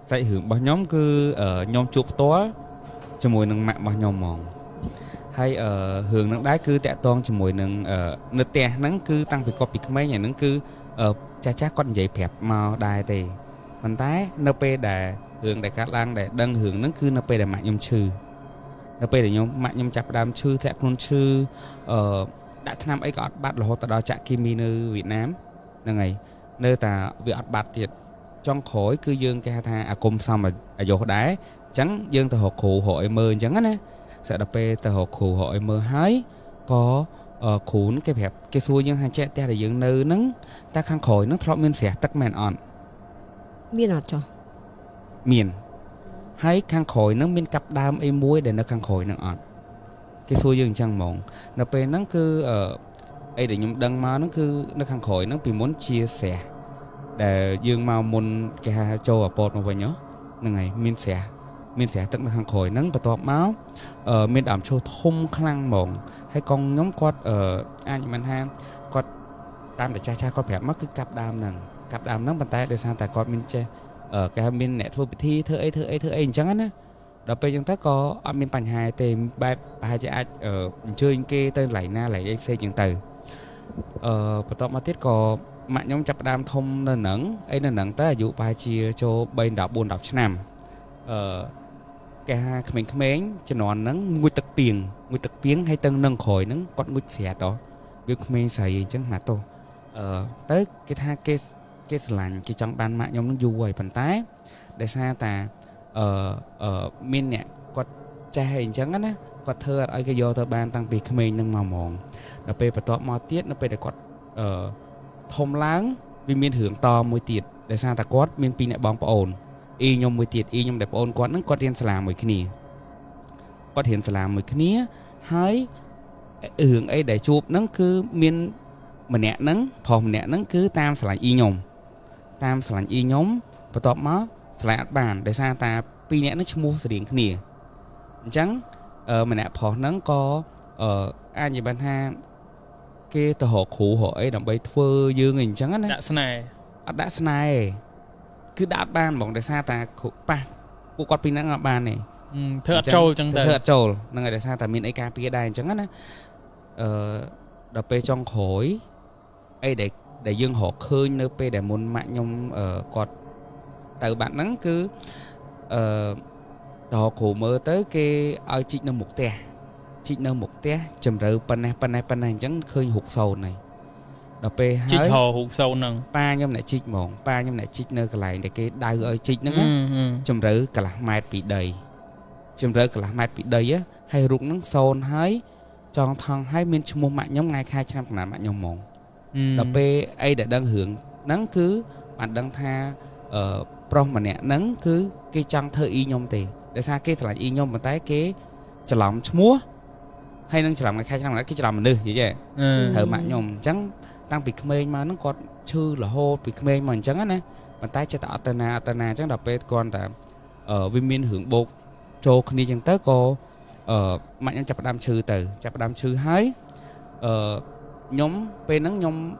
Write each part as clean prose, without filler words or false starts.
Dạy hưởng bao nhóm cứ ở nhóm chụp tó cho mùi nâng mạng bao nhóm mong hay ở hưởng nâng đáy cứ tẹt toan cho mùi nâng nơ tè nâng cứ tăng vì copy mấy nhà nâng cứ cha chắc con dạy phẹp màu đài thì mình tái nơ pê đã hưởng đại cát lang để đăng hưởng nâng cứ nơ pê để mạng nhóm chư nơ pê để nhóm mạng nhóm chạp đàm chư thẹt luôn chư đã tháng năm ấy có bắt là hồ tà đo chạ kimi nơi Việt Nam nâng ngày nơi ta việc bắt thiệt trong khối cứ dương cái tha à cùng xong mà ở chỗ đá trắng dương từ hộp khủ hội mơ trắng á sẽ đập pe từ hộp khủ hội mơ hái có khủn cái phẹp cái xuôi dương hai trẻ ta để dương nơi nắng ta khang khối nó thọ miên xẻ tắc mèn on miên ọt cho miền hái khang khối nó miên cặp đam ấy muối để nó khang khối nó on cái xuôi dương trăng mộng đập pe nó cứ ấy để nhung đăng mà nó cứ nó khang khối nó vì muốn chia sẻ để dương mau muốn cái hai châu ở bột mà vậy nhớ nên ngày miên sẽ tức là hàng khối nắng và tọt máu miên đảm châu thum khăng mộng hay con nhóm quạt anh mình ham quạt tam để cha con phép mất cái cặp đam nắng bàn tay để sang tại con miên che ở cái miên nẹt thôi thi thơ ấy chẳng á đó bây giờ ta có miên bành hai tìm ba hai cha ở chơi kia tên lại na lại xây dựng từ và tọt mà tiết có mạng nhóm chập đam thông nên nắng ấy nên nắng tới dụ bài chia cho bên đảo buồn đảo nam cái mình mến cho nó nắng nguy tật tiền hay tân nâng khỏi nắng con nguy xẻ đó việc mình xài chẳng hả tôi tới cái tha cái lành cái trong ban mạng nhóm nó du quầy phần tái để xa ta miền nè có cha hình chẳng á có thơ ở cái do tờ ban tăng vì mình nâng màu mòn nó về và tọt mò tiết nó về để có thông láng vì miền hưởng to mùi tiệt để sao ta quát miền pin lại bóng ổn y nhom mùi tiệt y nhom đẹp ổn quát nó quát hiện slàm mùi kia quát hiện slàm mùi kia hái hưởng ấy để chụp nó cứ miền mà nẹt nắng phòng nẹt nắng cứ tam sài y nhom và tọt máu sài bàn để sao ta pin nẹt nó mua sài điện kia trắng mà nẹt phòng nắng có ai như bạn ha cái tờ hộ khủ hộ ấy đầm bay thưa dương hình trắng á đã snai cứ đã ban bọn để xa ta khủ pa bộ quạt pin đang ban này thợ trâu chẳng thợ trâu năng ngày để xa ta miền ấy ca pia đài trắng á đập pe trong khối ấy để dương hộ khơi nơi pe để muốn mạng nhung quạt từ bạn nắng cứ tờ khủ mơ tới cái ai chị nó một tè chích nơ một té chầm rượu pan này chẳng khơi hụt sầu này đập pe hái chích hồ hụt sầu nằng pa nhom lại chích mỏng pa nhom lại chích nơ cái lại để cái đai ơi chích nữa chầm rượu cả là mai bị đầy chầm rượu cả là mai bị đầy á hay rụng nắng sồn hái tròn thằng hái miên mua mạng nhóm ngay khai trăm là mạng nhóm mỏng đập pe ai để đang hưởng nắng cứ bạn đang tha prong mà nè nắng cứ cái trăng thơ y nhom thì để xa cái là y nhom mà tái cái chả lòng múa hay năng làm ngày khai năng là cái làm mình đưa vậy chứ thợ mạng nhom trắng tăng bị khmer mà nó còn chư là hô bị khmer mà trắng á nè bàn tay cho tạo tana trắng đập pe con ta ở viên miên hưởng bột cho khi chẳng tới cô mạng nhân chập đam chư hái nhóm pe nắng nhom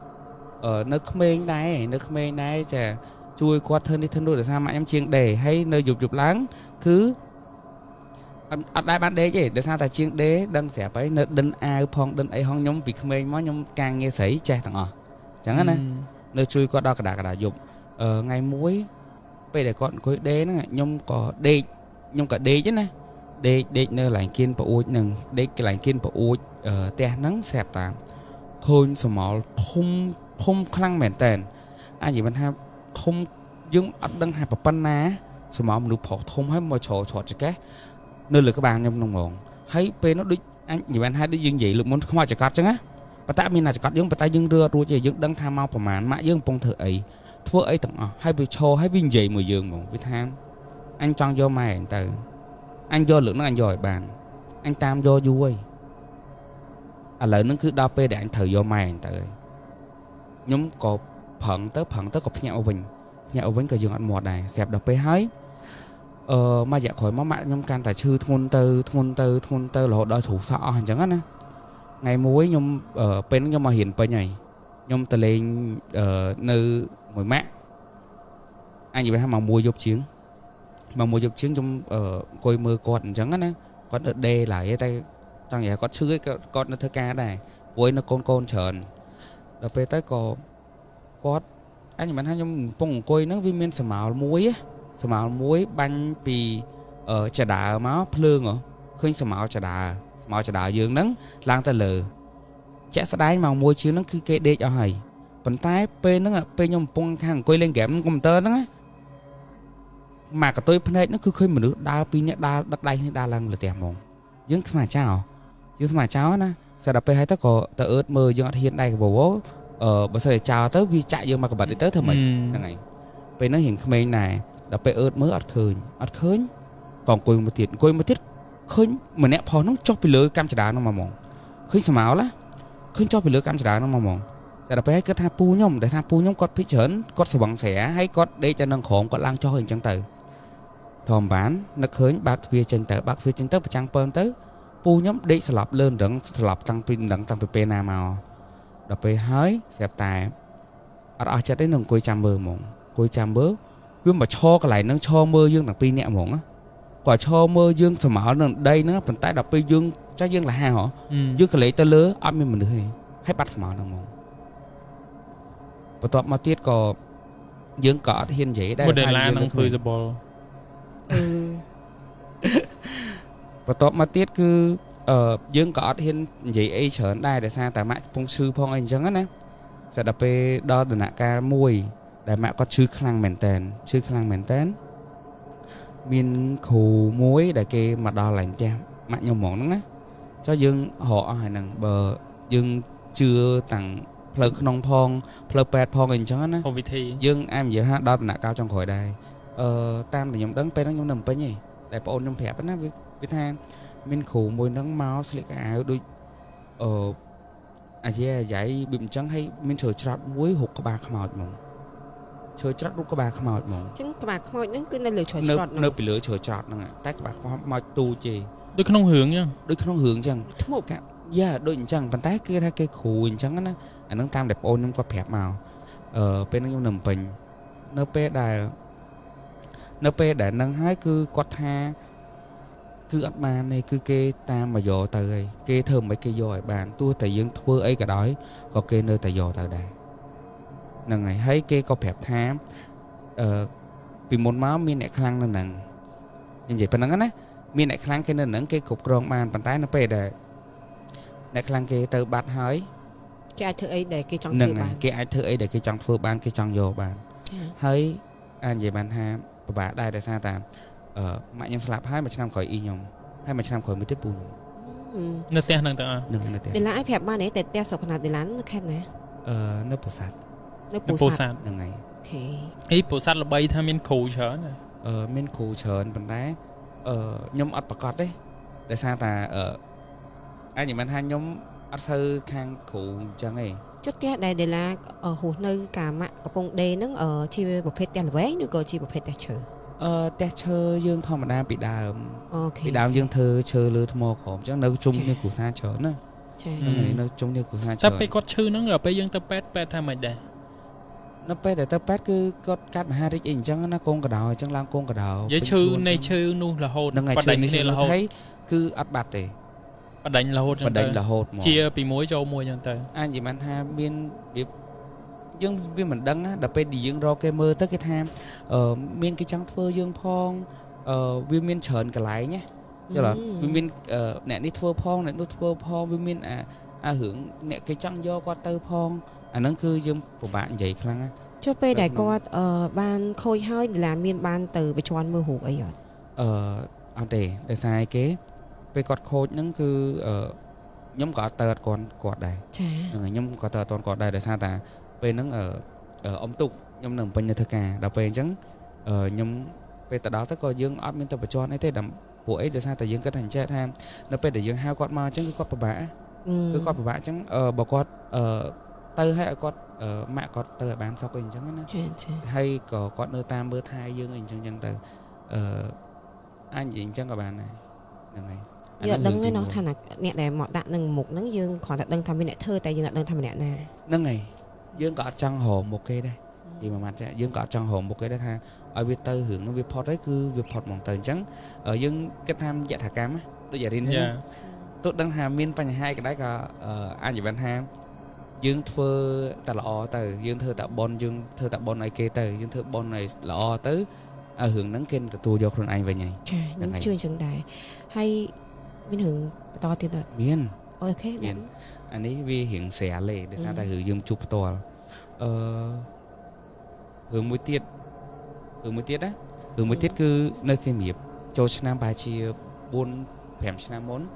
nơi khmer đây chả chui qua thân đi thân đôi để sao mạng em chiêng đề hay nơi dục láng cứ ở đây bạn đế chứ để sao ta chiên đế đâm sẽ phải đinh ai phong đinh ấy hong nhóm việc mê mó nhóm càng nghe sấy che thằng chẳng hạn này nơi chui qua đó cả đà dục ngày muối bây để con coi đế nó nhóm có đế nhóm cả đế chứ này đế nơi lạnh kiên và uống nừng đế cái lạnh kiên và uống te nắng xẹp tàng khôn sầm mỏ thum khăng mền tèn ai gì bạn ha thum dương ở đằng hai bậc pan ná sầm mỏ mình phổ thum hết mọi chỗ cho cái nơi là các bạn trong nông mộng thấy pe nó đứt anh nhiều bạn hai đứa dương vậy lượng muốn không ai chặt cắt chứ á và tại mình là chặt cắt dương và tại dương đưa rồi chỉ dương đăng tham mau của màn mã dương phong thử ấy thua ấy tặng hai bị cho hai viên gì mùi dương mộng với tham anh trong do mày từ anh do lượng nó anh giỏi bàn anh tam do vui lời nó cứ đau pe để anh thử do mày từ nhóm có phận tới cọp nhạo vinh cái dương ăn mọt này xẹp đau pe hái mà dạ khỏi má mạng nhom can tài chư thôn tơ là họ đòi thủ sọ hành chẳng á ngày muối nhom bên nhom mà hiền bên này nhom tờ lên nơi mùi mát anh gì vậy mà mua giúp chiến mà một dục chiến trong coi mưa con chẳng á nè con ở đê lại tay tăng vậy con chữ con nó thơ ca này với nó con trợn đợt về tới có anh mình hay trong bông coi nó vi men sầm màu muối banh pì trà đà máu phượng ở khơi sầm màu trà đà dương nắng lang ta lờ chả sẽ đáy màu muối chứ nó cứ kê đê cho hay bàn tay pe nó pe nhom bông hàng coi lên kém công tơ đó mà cả tôi phân nó cứ khơi mà nước đa pin đa đất đây đa lần là tiền mong dương mà cháu nè sẽ đập pe hay tất cả tờ ớt mơ dương hiện đây bố bữa sau chào tới vì chạy dương mà các bạn đi tới thôi mình này pe nó hiện không này đập pe ớt mới ọt khơi còn coi một tiết khơi mà nẹp phò nó cho bị lưỡi cam chả đá nó mà mong khơi sầm áo lá khơi cho bị lưỡi cam chả đá nó mà mong sẽ đập pe hay cái tha pu nhom để tha pu nhom cọt phía chớn cọt sờ bằng xẻ hay cọt đây cho nâng khổm cọt lang cho hình chẳng từ thòm bán nó khơi bác phía trên tờ và trang pơn tới pu nhóm đi sập lên đặng sập tăng pin đặng tăng pp nam màu đập về hái xẹp tài ở chợ đến nông cối chăm bơ nhưng mà cho cái lại nó cho mơ dương tăng pin nhẹ mỏng á quả cho mơ dương sầm mỏ đây nó phần tay đập pin dương chắc dương là hai họ dương cái lấy tơ lứa ấp mình được hay bắt sầm mỏ nông mỏng và tọt mà tiết có dương cọ hiên dễ đây một đề lan đang phơi ball và tọt mà tiết cứ dương có hiên gì ấy trở đây để sao tại mẹ phong sư phong anh chẳng á sẽ đập về đo từ nãy ca mùi để mẹ có chữ khăn mền tên miền khù muối để kia mà đo lạnh cha mẹ nhiều món á cho dương họ hay nằng bờ dương chưa tặng phơi nông phong phơi pet phong anh chẳng á không vị thi dương em vậy ha đo từ nãy cao trong khỏi đây tam thì nhóm đấng pe nó nhóm nằm pe nhỉ để ôn nhóm phẹp á với than mình khủ môi nắng máu sẽ cái áo đôi giải bìm trắng hay mình chơi chót muối hụt các bà không mỏi mỏng chơi chót lúc các bà không mỏi mỏng chứ các bà không mỏi nó cứ nên lười chơi chót nơi bị lửa chơi chót nè tại các bà không mỏi tu gì đôi không hướng nhá đôi không hướng chẳng một cái đôi chẳng bàn tay kia thay cái khủ chẳng á anh nó tam đẹp ôn nó có phẹp màu bên nó nằm bình nó pe để nâng hái cứ quạt ha cứ ấp ma này cứ kê tam mà dò từ đây kê thơm mấy kê dò bàn tua tại dân thưa ấy cả đói có kê nơi tại dò từ đây nâng này thấy kê có phẹp tham vì một máu miên lại khăn nên nâng như vậy phần nâng á miên lại khăn cái nên nâng kê cục rong bàn bàn tay nó pe để lại khăn kê từ bát hái cái ai thưa ấy để cái trong nâng này kê ai thưa ấy để kê trong thưa bàn kê trong dò bàn thấy anh vậy bàn ha bà đây để sao ta mẹ nhân slap hai mà năm khỏi y nhom hai mà năm khỏi mới tiếp bùn nó tên năng ta để lá ai phẹp ba này để sọc khăn để lán nó khen này nó bù sạt đằng này ấy bù sạt là bay tham miên khù chở này miên khù chở bàn tay nhom ắt bạc cọt đấy để sao ta anh nhìn bạn hai nhom ắt sơ khang khù chẳng ấy chút cái đây để là ở hồ nơi cả mạng của bông đê nó ở chi bộ phết tiền là vé nữa cơ chi bộ phết tiền chờแต่เชยยื่งทอมดาปีดาวปีดาวยื่งเธอเชยเลยทมอของจังเนื้อจุ่มเนี่ยกูซาเฉินนะใช่เนื้อจุ่มเนี่ยกูซาเฉินแต่ไปกดชื่อนั่งเหรอไปยื่งตะเป็ดทำไมได้nó peแต่ตะเป็ดคือกดกัดมาหาได้เองจังนะกงกระดาวจังล่างกงกระดาวเยอะชื่อในชื่อนู่นละโหดประเด็นนี่ละโหดคืออัดบัตรเลยประเด็นละโหดจังเชียร์ปีมวยโจมวยจังเตยอันนี้มันหาเบียนdương viên mình đăng á đập bên đi dương ro cây mơ tới cái tham miên cái trắng thưa dương phong viên miên chởn cả lại nhé cho là viên miên nè đi thưa phong viên miên hưởng nè cái trắng do qua tơ phong nó cứ dương của bạn vậy khăng á cho pe đại co ban khôi hơi là miên ban từไปชวนmưa hụt ấy rồiเอาđể sai cáiไปกอดโคตรนั่นคือnhóm có tờ còn quạt đây nhóm có tờ toàn quạt đây để sao ta về nó ở ông tục nhóm nằm bên nhà thơ cả đọc về chẳng nhóm về từ đó tới coi dương áp miên tập cho ấy thế đầm bộ ấy để sao tại dương cái thành chết ham nó về để dương hao quạt mà chẳng cứ quạt bà cứ quạt bà chẳng bà quạt tơ hay quạt mẹ quạt tơ bán sau mình chẳng hay có quạt nơi tam bữa thai dương hình chẳng chẳng từ anh gì chẳng các bạn này này giờ đăng với nó thành là nhẹ để mọi đạn đừng một nắng dương khỏi đăng tham viên thơ tại dương đăng tham viên nè nâng này dương có trăng hồ một cây đây thì mà mặt dương có trong hồn một cái đó tha ở việt tư hưởng nó việt phật đấy cứ việt phật mỏng tờ trắng ở dương cái tham dạ thả cam á tôi giả đi nữa tôi đang hàm miên phần hai cái đấy có anh chỉ văn ham dương thưa ta là o từ dương thưa tạo bon này kia từ dương thưa bon này là o tới hưởng nắng kênh từ tôi vô con anh về nhảy những chương trình đài hay miên hưởng to tiền rồi miên ok miên anh ấy vì hiện xẻ lệ để sao ta hưởng dương chụp to hưởng mỗi tiết á hưởng mỗi tiết cứ nơi xem hiệp cho năm bài chia 4 phèm năm món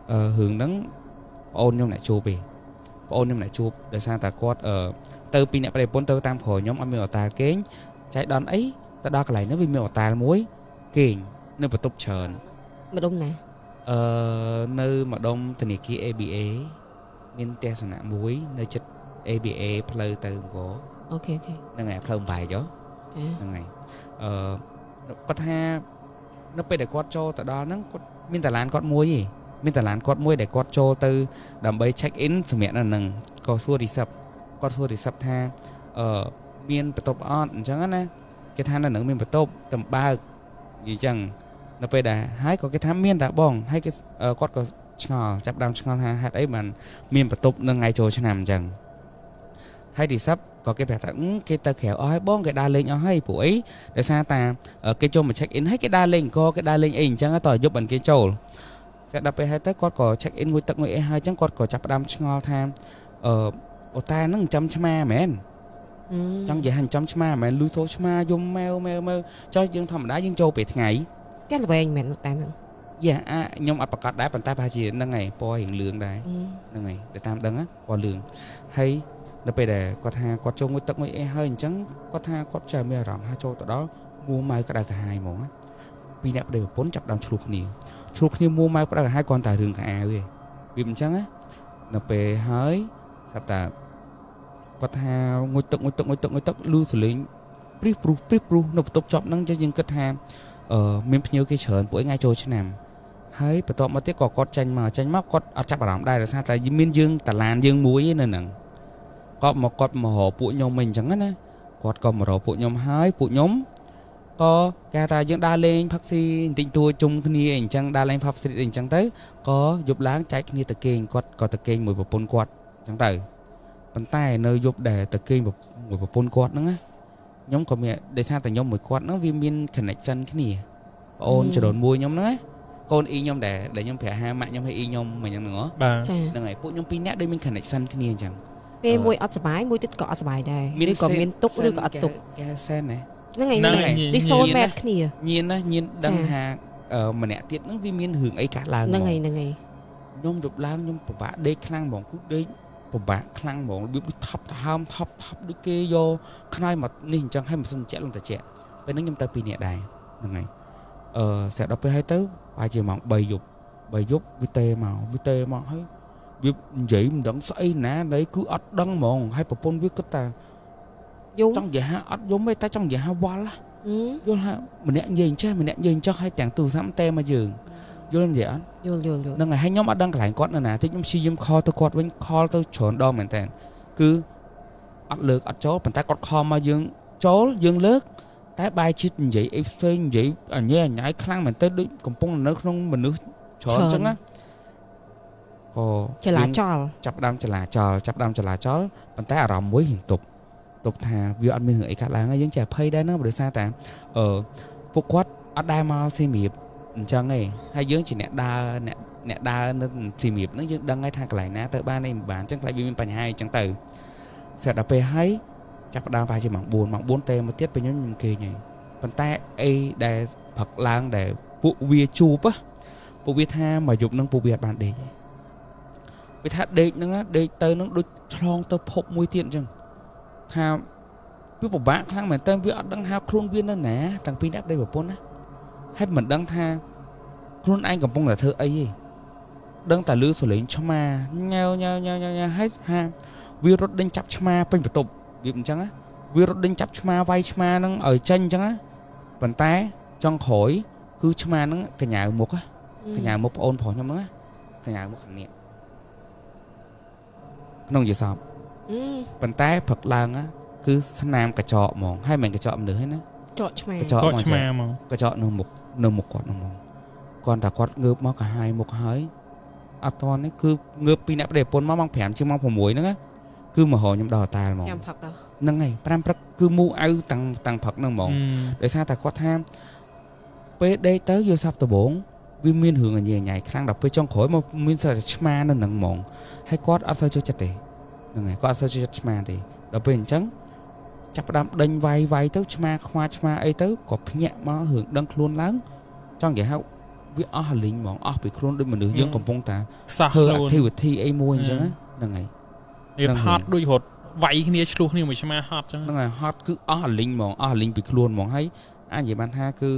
hưởng nắng ôn trong lại chụp về ôn trong lại chụp để sao ta quát từ pin này bốn từ tam khỏi nhóm âm miêu ta kén chạy đón ấy ta đo cái này nó vì miêu ta muối kềnh nơi mà tục trần mà đông nè nơi mà đông thì kia ABA miền tây sản nặng muối nơi chất ABA play từ gỗ ok năng ngày play bài đó năng ngày có tha nóไปđể quát cho tại đó nó miền tây lan quát muối gì miền tây lan quát muối để quát cho từ đầm bay check in sự miệng là nằng có xua đi sập quát xua đi sập tha miền bờ tộc on chẳng á cái than là nằng miền bờ tộc tầm 3 gì chẳng nóไปđể hái có cái tham miền tạ bong hay cái quát có ngò chắp đam ngò hạt ấy mà miền bờ tộc nằng ngày trôi cho nằm chẳng hay đi sắp có cái vẻ thẳng cái ta khéo ói bong cái đa lên ói buổi để sao ta ở cái chỗ mà check in hết cái đa lên có cái đa lên in chẳng tỏi giúp bằng cái chỗ sẽ đậpไปให้tới quát có check in ngồi tận ngồi hai chẳng quát có chắp đam ngò tham ở ta nó 100 chma mến trong vậy hàng trăm chma mến lưu số chma dùng mail cho dương thầm đá dương châu bị ngày cái là về mẹ ta nè dạ nhom áp cắt đá bàn tay ba chỉ năng ngày po hiện lượng đấy năng ngày để tam đắng á po lượng hay nóไปđể quát ha quát châu ngồi tận ngồi hai chẳng quát ha quát trời mưa rầm hai châu tại đó mua mai cái đại cả hai món á vì nè đều 4 chập đam chụp nhiều mua mai có hai con tài rừng cả rồi vì mình chẳng á nó về hái sắp ta có tha ngồi tận lưu xử lý prip nó tập chọn năng cho những cái tham miền nhiều cái chợ buổi ngay trôi trên nằm hái bắt đầu mà tiếc có con tranh móc con ở chắc bảo đây là sao tại miền dương tà lan dương muối nên nè có một con mà họ phụ nhóm mình chẳng á con còn mà họ phụ nhóm hái phụ nhóm có cái ta những đa lên phát sinh tình tua chung thì ảnh chẳng đa lên phát sinh ảnh chẳng tới có giúp láng trái như tờ kênh có tờ kênh mùi vào pôn quạt chẳng tới bàn tay nơi giúp để tờ kênh mùi vào pôn quạt nữa nhóm có mẹ để sao tờ nhóm mùi quạt nó vì miên connection cái này ôn cho đồn mùi nhóm nữa con y nhóm để nhóm phải hai mạng nhóm hay y nhóm mà nhóm nữa đằng này phụ nhóm pin nét đây miên connection cái này chẳng về mùi ọt bài mùi tích cọ bài đây miên còn miên túc rồi có ọt túc cái sen này nó ngày đi xô mẹ kia nhiên đăng hà mà nè tiết nó vì miên hưởng ấy cả là nó ngày nhôm đục lang nhôm bả đê khang bỏng cút đê bả khang bỏng biết thấp đứa kia vô khai mà nhìn chẳng hay mà xin trẻ luôn ta trẻ bên nó nhôm ta pì nè đài là ngày sẽ đọcไปให้tới bài chiều mỏng bày dục vt mà hay biết vậy mình đặng say nè đấy cứ ắt đăng mòn hay bà pôn viết cái ta trong vậy ha ắt giống mấy ta trong vậy ha qua lá vô ha mình nè nhìn cho hai chàng từ sắm te mà dừng vô làm gì anh vô nên ngày hai nhóm ắt đăng lại quát nữa nè thích nhóm si dâm kho tôi quát với kho tôi chọn đo mình tên cứ ắt lược ắt chó mình ta quát kho mà dừng chó dừng lướt tái bay chít vậy em phên vậy nhé nhảy khăn mình tới đứt còn pông nó không mình nước chọn chẳng á chả lá chó chắp đam chả lá chó mình ta rầm muối hiện tục thà vì anh mình người cả làng ấy những trẻ phây đấy nó được sao ta phục quát ở đây mà xì miệp chẳng ấy hay dưỡng chỉ nẹt đa nó xì miệp nó đang ngay thang lại ná tới ba này bán chẳng lại vì mình phải hai chẳng từ sẽ đập về hay chắp đam phải chỉ mảng buồn tê mà tiết bên những kỳ này bàn tay ấy để phật làng để vụ việt chụp á vụ việt tha mà dục năng vụ việt bản để vì thà để nó để tới nó đôi thong tới phộp mùi tiện chừng thà biết một bạn khang mà tên việc đang hao khuôn viên đó nè thằng pin đáp đây bảo pôn á hay mình đang tha khuôn anh còn pôn là thơ ấy đang tả lư xử lý cho mà nhau hết ha virus đinh chắp cho mà pin phải tục việc chẳng á virus đinh chắp cho mà vay cho mà nó ở chân chẳng á bàn tay trong khỏi cứ cho mà nó cái nhà một á cái nhà một ôn phỏ nhau nữa cái nhà một hàng niệm nông gì sao bàn tay Phật làng á cứ nam cả trọ mỏng hai mình cả trọ nữa hết á ចកឆ្មា cái trọ គាត់ mà ឆ្មាហ្មង cái trọ nương một quạt nương mỏng còn ta quạt ngợp mà cả hai một hơi à toàn ấy cứ ngợp pin nạp để pôn mà mong phèm chứ mong phồng muối nữa á cứ mà hồ nhom đỏ tài mỏng ញ៉ាំផឹកដល់ nâng ngày pram prak cứ mua áo tăng phật nương mỏng để sao ta quạt tham pe đây tới vô sắp từ bốn vì miên hưởng ở nhà nhảy khang đập với trong khối mà miên sợ chma nó nặng mỏng hay quát áo sơ cho chặt để nâng ngày quát sơ cho chặt chma thì đập bên trắng chặt đam đinh vay tới chma ấy tới có nhẹ mà hưởng đăng luôn lớn trong vậy hao vì ở hà linh mỏng ở bị luôn đôi mình được dương còn phong ta hơi thi ấy mua chẳng á nâng ngày វាហត់ដូចរត់វាយគ្នាឆ្លោះគ្នាមួយឆ្មាហត់ចឹង nâng ngày hot cứ ở hà linh mỏng bị luôn mỏng hay anh vậy bạn ha cứ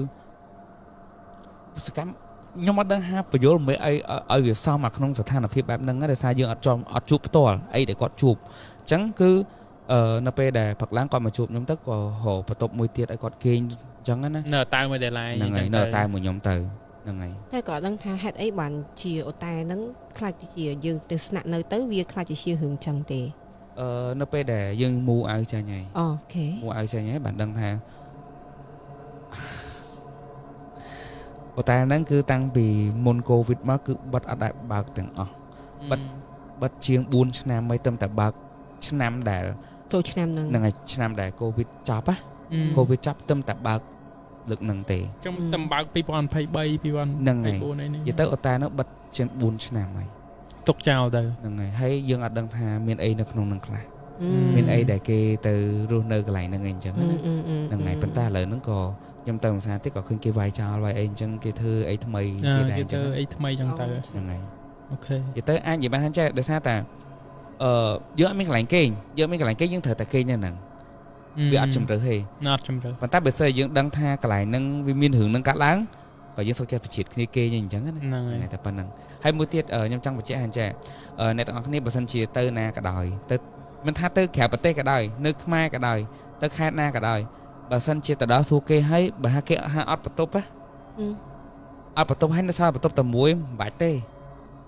cắm nhưng mà đang ha bây giờ mấy ai việc sao mà không thể là phim bạn nâng á để sao dương ở chụp to ấy để có chụp chẳng cứ nó pe để Phật láng còn mà chụp nhóm tất của hồ Phật tộc mùi tiệt ai còn kinh chẳng á nở tay mới để lại ngày nở tay một nhóm từ ngày តែក៏ដឹងថាហេតុអីបានជាអូតែហ្នឹងខ្លាចជាយើងទៅស្នាក់នៅទៅវាខ្លាចជារឿងចឹងទេ nó pe để dương mua ai cho nhảy អូខេ mua ai cho nhảy bạn đăng thà ô ta nắng cứ tăng vì môn covid mà cứ bắt ở đại bạc từng bắt chiêng buôn năm mấy tâm tại bạc năm đại ចូលឆ្នាំហ្នឹង nâng ngày năm đại covid chop á covid chop tâm tại bạc lực nâng tệ ចឹងតំបើក2023 nâng ngày 2024នេះ giờ tới ô ta nó bắt chiêng buôn năm này ទុកចោលទៅ nâng ngày hay dương ở đăng thà miền ấy nó không nâng khla miền ấy để kê từ ruộng nơi cái này nâng ngày chẳng nâng ngày bên ta lời nó có nhâm tầm sao tiếc có khinh cái vai cho vai anh chẳng cái thư ấy thay mày cái thư ấy thay mày chẳng tới nâng ngày ok giờ tới anh vậy bạn hắn chơi để sao ta giữa mấy cái lạnh kê nhưng thời ta kê nha nè vì ăn chấm rửa hề bạn ta bây giờ dương đăng tha cái lại nâng vì miền hưởng nâng cát láng và dương sau kia phải triệt khi kê nhìn chẳng á này ta phần nâng hay mua tiết ở nhâm trong một trẻ hàng trẻ này tao này bữa sân chia tơ na cả đời tơ mình tha tơ khéo bật tê cả đời nước mai cả đời tơ khai na cả đời bà sân chia từ đó xu kê hay bà ha kê ha ớt bật tốp á ớt bật tốp hay nó sao bật tốp tầm muối bãi tê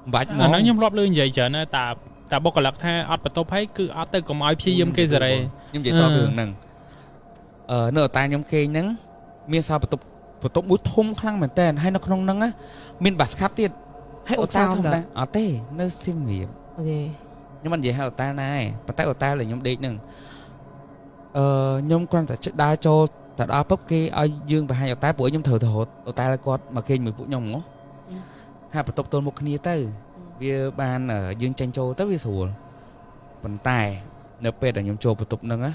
bãi món nó nhom lóp lươn vậy trở nên ta bốc lật ha ớt bật tốp hay cứ ớt tơ còn ai phi yếm kê giờ đây nhưng vậy to đường nằng nửa tai nhom kê nắng miên sao bật tốp mũi thum khăng mình tên hay nó không nắng á miên bạt khắp tiệt hay ớt sao không ta ớt tê nó xin miệng ok nhưng mà vậy hay ớt ta này bật tay ớt ta là nhom đi nằng nhom quan ta đa cho ta đa bóp kia ở dương và hai tay buổi nhom thở hột ở tay là con mà kia mười phút nhom ngó hai bật tốc tôn một kia tới vì ban ở dương tranh châu tới vì sủa bàn tay nếu pe là nhom châu bật tốc nâng á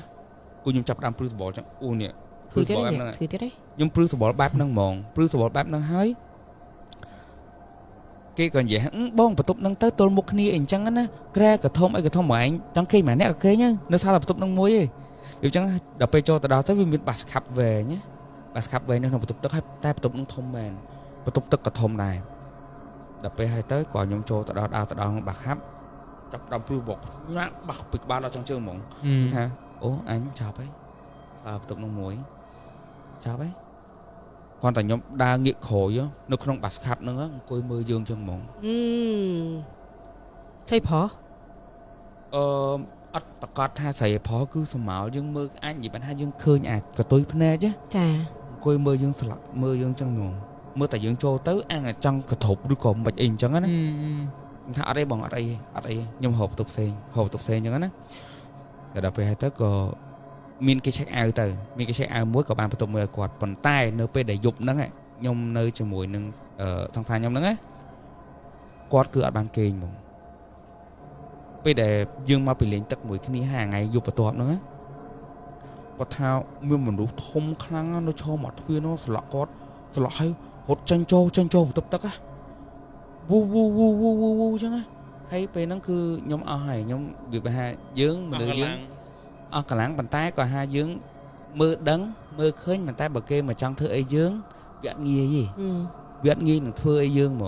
cô nhom chập đam prư bỏ chẳng u nè prư thế đấy nhom prư bỏ bát nâng mòn prư bỏ bát nâng hái kia còn vậy hắn bong bật tốc nâng tới tôn một kia anh chẳng á ra cả thôm mà anh chẳng khi mà nè ở kia nhá nó sao là bật tốc nâng muối ấy điều chẳng đập pe cho từ đó tới vì mình bạt khắp về nhé bạt khắp về nên không tục tức hay tay tục nông thôn mền tục tức cả thôn này đập pe hay tới quả nhom cho từ đó bạt khắp đập đập vui bột nhá bạt bịch ba lo trong chương mộng ha ố anh chào ấy tục nông muối chào ấy còn tại nhom đa nghiệt khổ á nó không bạt khắp nữa coi mưa dương trong mộng xây phở ắt bạc cọt tha sấy phó cứ sầm máu dương mưa anh gì bạn hai dương khơi nhà cả tôi phân nè chứ chà coi mưa dương sọt mưa dương trong mồm mưa tại dương trôi tới ăn ở trong cái thục đuôi cồn bạch in chẳng á thà ở đây bằng ở đây nhom hộp tục xe chẳng á rồi đợt về hai tới có min cái check out từ min cái check out muối của bạn phải tục mưa quạt bàn tay nơi pe để dục nắng ấy nhom nơi cho mùi nâng thằng thang nhom nắng ấy quạt cứ ở bàn kênh mồm bây để dương mà bị lên tắc mũi cái ní hàng ngày dục vào tọp nữa có thao miếng mình đủ thông khăn nó cho mặt khuya nó sọt hay hột tranh châu tập tắc á vu chứ á hay về nó cứ nhóm ai nhóm việc hai dương mà được dương cả láng bàn tay còn hai dương mưa đắng mưa khơi bàn tay bờ kê mà trong thưa ấy dương viện nghi gì viện nghi là thưa ấy dương mà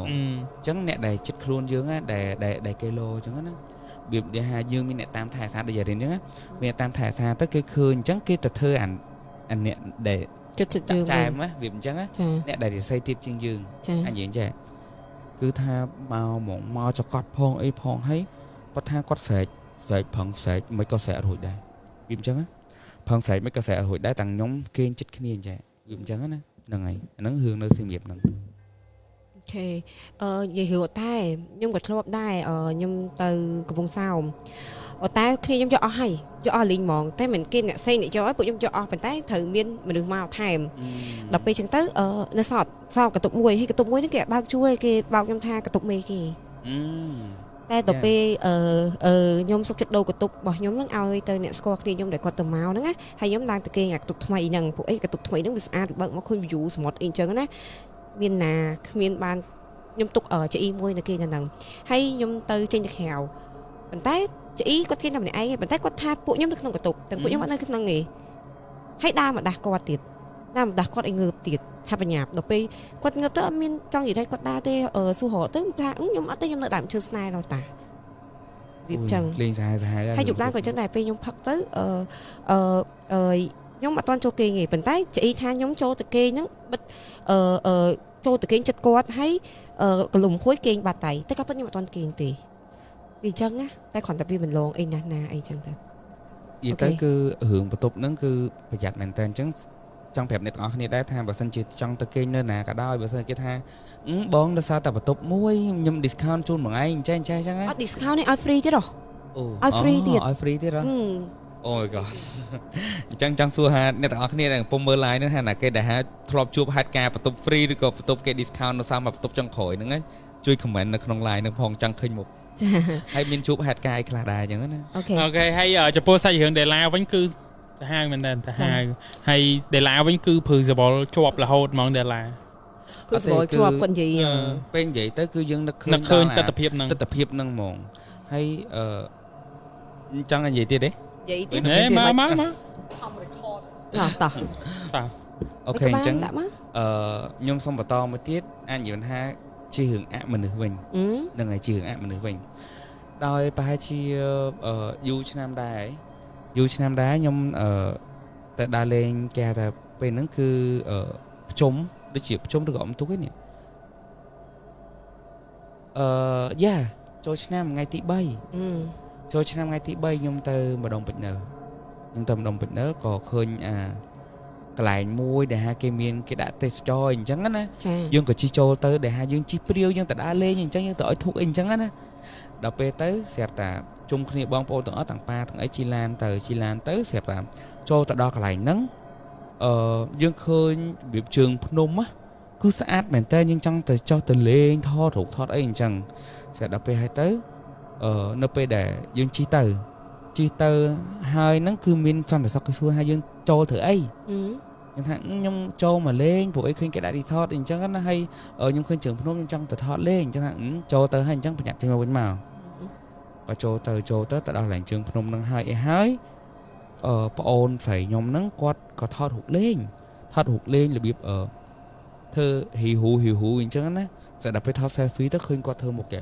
chẳng nè đầy chích luôn dương á đầy cây lô chẳng á việc để hai dương mình nè tam thải xa bây giờ đến nữa mình tam thải xa tới cái khơi chẳng cái tờ thơ ảnh nè để chất trai má việc chẳng á nè để xây tiếp trên dương anh diễn trẻ cứ tha mau cho cọt phong ấy phong hay có tha cọt sệt phần sệt mấy con sệt rồi đây việc chẳng á phong sấy mấy cái sẽ hồi đá tặng nhóm kênh chích cái niên vậy dùng trắng á nè ngày nó hương nơi sinh nghiệp nè OK និយាយរឿងតែខ្ញុំក៏ធ្លាប់ដែរខ្ញុំទៅកំពង់សោមតែគ្នាខ្ញុំយកអស់ហើយយកអស់លីងហ្មងតែមិនគេអ្នកផ្សេងអ្នកយកឲ្យពួកខ្ញុំយកអស់ប៉ុន្តែត្រូវមានមនុស្សមកថែមដល់ពេលចឹងទៅនៅសតកតុបមួយហើយកតុបមួយនេះគេបើកជួយគេបោកខ្ញុំថាកតុបមេគេតែដល់ពេលខ្ញុំសុខចិត្តដូរកតុបរបស់ខ្ញុំហ្នឹងឲ្យទៅអ្នកស្គាល់គ្នាខ្ញុំដែលគាត់ទៅមកហ្នឹងណាហើយខ្ញុំឡើងទៅគេកតុបថ្មីហ្នឹងពួកអីកតុបថ្មីហ្នឹងវាស្អាតបើកមកឃើញ view សមុទ្រអីចឹងណាមានណាគ្មានបានខ្ញុំទុកចអ៊ីមួយនៅគេនៅហ្នឹងហើយខ្ញុំទៅចេញទៅក្រៅប៉ុន្តែចអ៊ីគាត់គេតែម្នាក់ឯងប៉ុន្តែគាត់ថាពួកខ្ញុំនៅក្នុងកតុបទាំងពួកខ្ញុំអត់នៅក្នុងទេហើយដើរមកដាស់គាត់ទៀតដើរមកដាស់គាត់ឲ្យងើបទៀតថាបញ្ញាប់ដល់ពេលគាត់ងើបទៅអត់មានចង់និយាយថាគាត់ដើរទេសួររកទៅថាខ្ញុំអត់ទេខ្ញុំនៅដើមឈើស្នែដល់តាវាចឹងលេងសាហាវហើយយប់ឡើងក៏ចឹងដែរពេលខ្ញុំផឹកទៅខ្ញុំអត់តន់ចូលគេទេប៉ុន្តែចអ៊ីថាខ្ញុំចូលទៅគេហ្នឹងបិទចូលទៅគេចិត្តគាត់ហើយកលុំហួយគេបាត់តៃតែក៏ប៉ុតខ្ញុំអត់តន់គេទេវាចឹងណាតែគ្រាន់តែវាមិនលងអីណាអីចឹងទៅយីទៅគឺរឿងបន្ទប់ហ្នឹងគឺប្រយ័ត្នមែនតើអញ្ចឹងចង់ប្រាប់អ្នកទាំងអស់គ្នាដែរថាបើសិនជាចង់ទៅគេងនៅណាក៏ដោយបើសិនគេថាបងដោយសារតែបន្ទប់មួយខ្ញុំ discount ជូនបងឯងចេះចឹងអត់ discount នេះឲ្យ free ទៀតហ៎ឲ្យ free ទៀតអូយgod អញ្ចឹងចង់សួរថាអ្នកទាំងអស់គ្នាដែលកំពុងមើល live ហ្នឹងថាណាគេដែលហាធ្លាប់ជួបហេតុការបន្ទប់ free ឬក៏បន្ទប់គេ discount នៅតាមបន្ទប់ចុងក្រោយហ្នឹងជួយ comment នៅក្នុង live ហ្នឹងផងចង់ឃើញមុខចាហើយមានជួបហេតុការអីខ្លះដែរអញ្ចឹងណាអូខេហើយចំពោះសាច់រឿង Dela វិញគឺសាហាវមែនតើសាហាវហើយ Dela វិញគឺព្រឺសវល់ជាប់រហូតហ្មង Dela ព្រឺសវល់ជាប់គាត់និយាយពេលនិយាយទៅគឺយើងនឹកឃើញទស្សនភាពហ្នឹងហ្មងហើយចង់និយាយទៀតទេនិយាយទៀតមក តោះអូខេអញ្ចឹងខ្ញុំសូមបន្តមួយទៀតអាចនិយាយថាជារឿងអមនុស្សវិញនឹងហើយជារឿងអមនុស្សវិញដោយប្រហែលជាយូរឆ្នាំដែរខ្ញុំទៅដើរលេងគេហៅថាពេលហ្នឹងគឺប្រជុំដូចជាប្រជុំឬក៏អមទុកឯនេះយ៉ាចូលឆ្នាំថ្ងៃទី3ចូលឆ្នាំថ្ងៃទី3ខ្ញុំទៅម្ដុំពេជ្រនៅក៏ឃើញកន្លែងមួយដែលហាគេមានគេដាក់ទេសចរអញ្ចឹងណាយើងក៏ជិះចូលទៅដែលហាយើងជិះព្រាវយើងទៅដើរលេងអញ្ចឹងយើងទៅឲ្យធុកអីអញ្ចឹងណាដល់ពេលទៅស្រាប់តែជុំគ្នាបងប្អូនទាំងអស់ទាំងប៉ាទាំងអីជិះឡានទៅស្រាប់តែចូលទៅដល់កន្លែងហ្នឹងយើងឃើញរបៀបជើងភ្នំគឺស្អាតមែនតើយើងចង់ទៅចុះទៅលេងថតរូបថតអីអញ្ចឹងស្រាប់ដល់ពេលហើយទៅនៅពេលដែលយើងជិះទៅហើយហ្នឹងគឺមានសន្តិសុខគេសួរថាយើងចូលធ្វើអីខ្ញុំថាខ្ញុំចូលមកលេងព្រោះអីឃើញគេដាក់ resort អញ្ចឹងណាហើយខ្ញុំឃើញជើងភ្នំខ្ញុំចង់ទៅថតលេងអញ្ចឹងថាចូលទៅហើយអញ្ចឹងប្រញាប់ចេញមកវិញមកក៏ចូលទៅដល់កន្លែងជើងភ្នំហ្នឹងហើយប្អូនស្រីខ្ញុំហ្នឹងគាត់ក៏ថតរូបលេងរបៀបធ្វើហ៊ីហ៊ូអញ្ចឹងណាតែដល់ពេលថត selfie ទៅឃើញគាត់ធ្វើមុខគេ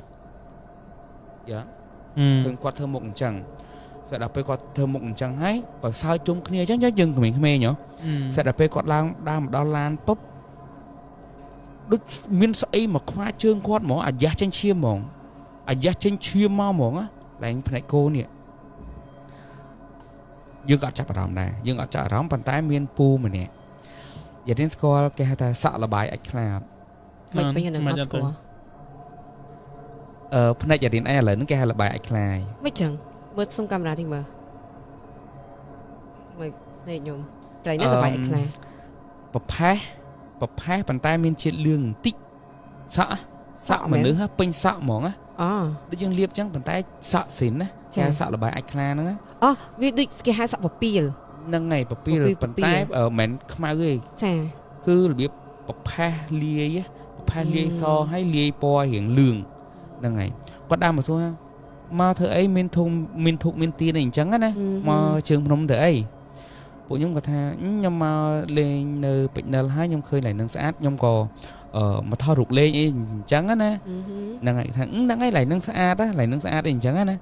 យ៉ាឃើញគាត់ធ្វើមុខអញ្ចឹងស្រាប់ដល់ពេលគាត់ធ្វើមុខអញ្ចឹងហើយបើសើចជុំគ្នាអញ្ចឹងយើងក្មេងៗហ៎ស្រាប់ដល់ពេលគាត់ឡើងដើរមកដល់ឡានពុបដូចមានស្អីមកខ្វាជើងគាត់ហ្មងអាយ៉ាស់ចេញឈាមហ្មងមកហ្មងឡើងផ្នែកគោនេះយើងក៏អត់ចាប់អារម្មណ៍ដែរប៉ុន្តែមានពូម្នាក់យារៀនស្គាល់គេហៅថាសាក់លបាយអាចខ្លាតមិនវិញនឹងអត់ស្គាល់ផ្នែកយារៀនអីឥឡូវហ្នឹងគេហៅលបាយអាចខ្លាយមិនចឹងមើលសុំកាមេរ៉ាតិចមើលនេះខ្ញុំកន្លែងនេះលបាយអាចខ្លាប្រផេះប៉ុន្តែមានជាតិលឿងបន្តិចសក់មនុស្សពេញសក់ហ្មងដូចយើងលាបចឹងប៉ុន្តែសក់ស៊ីនណាគេសក់លបាយអាចខ្លាហ្នឹងវាដូចគេហៅសក់ពពីលហ្នឹងហើយពពីលប៉ុន្តែមិនខ្មៅទេចាគឺរបៀបប្រផេះលាយសហើយលាយពណ៌រៀងលឿងហ្នឹងហើយគាត់ដើរមកសួរមកធ្វើអីមានធុកមានទៀនអីអញ្ចឹងណាមកជើងភ្នំធ្វើអីពួកខ្ញុំគាត់ថាខ្ញុំមកលេងនៅពេជ្រនិលហើយខ្ញុំឃើញកន្លែងហ្នឹងស្អាតខ្ញុំក៏មកថតរូបលេងអីអញ្ចឹងណាហ្នឹងហើយថាហ្នឹងហើយកន្លែងហ្នឹងស្អាតអីអញ្ចឹងណា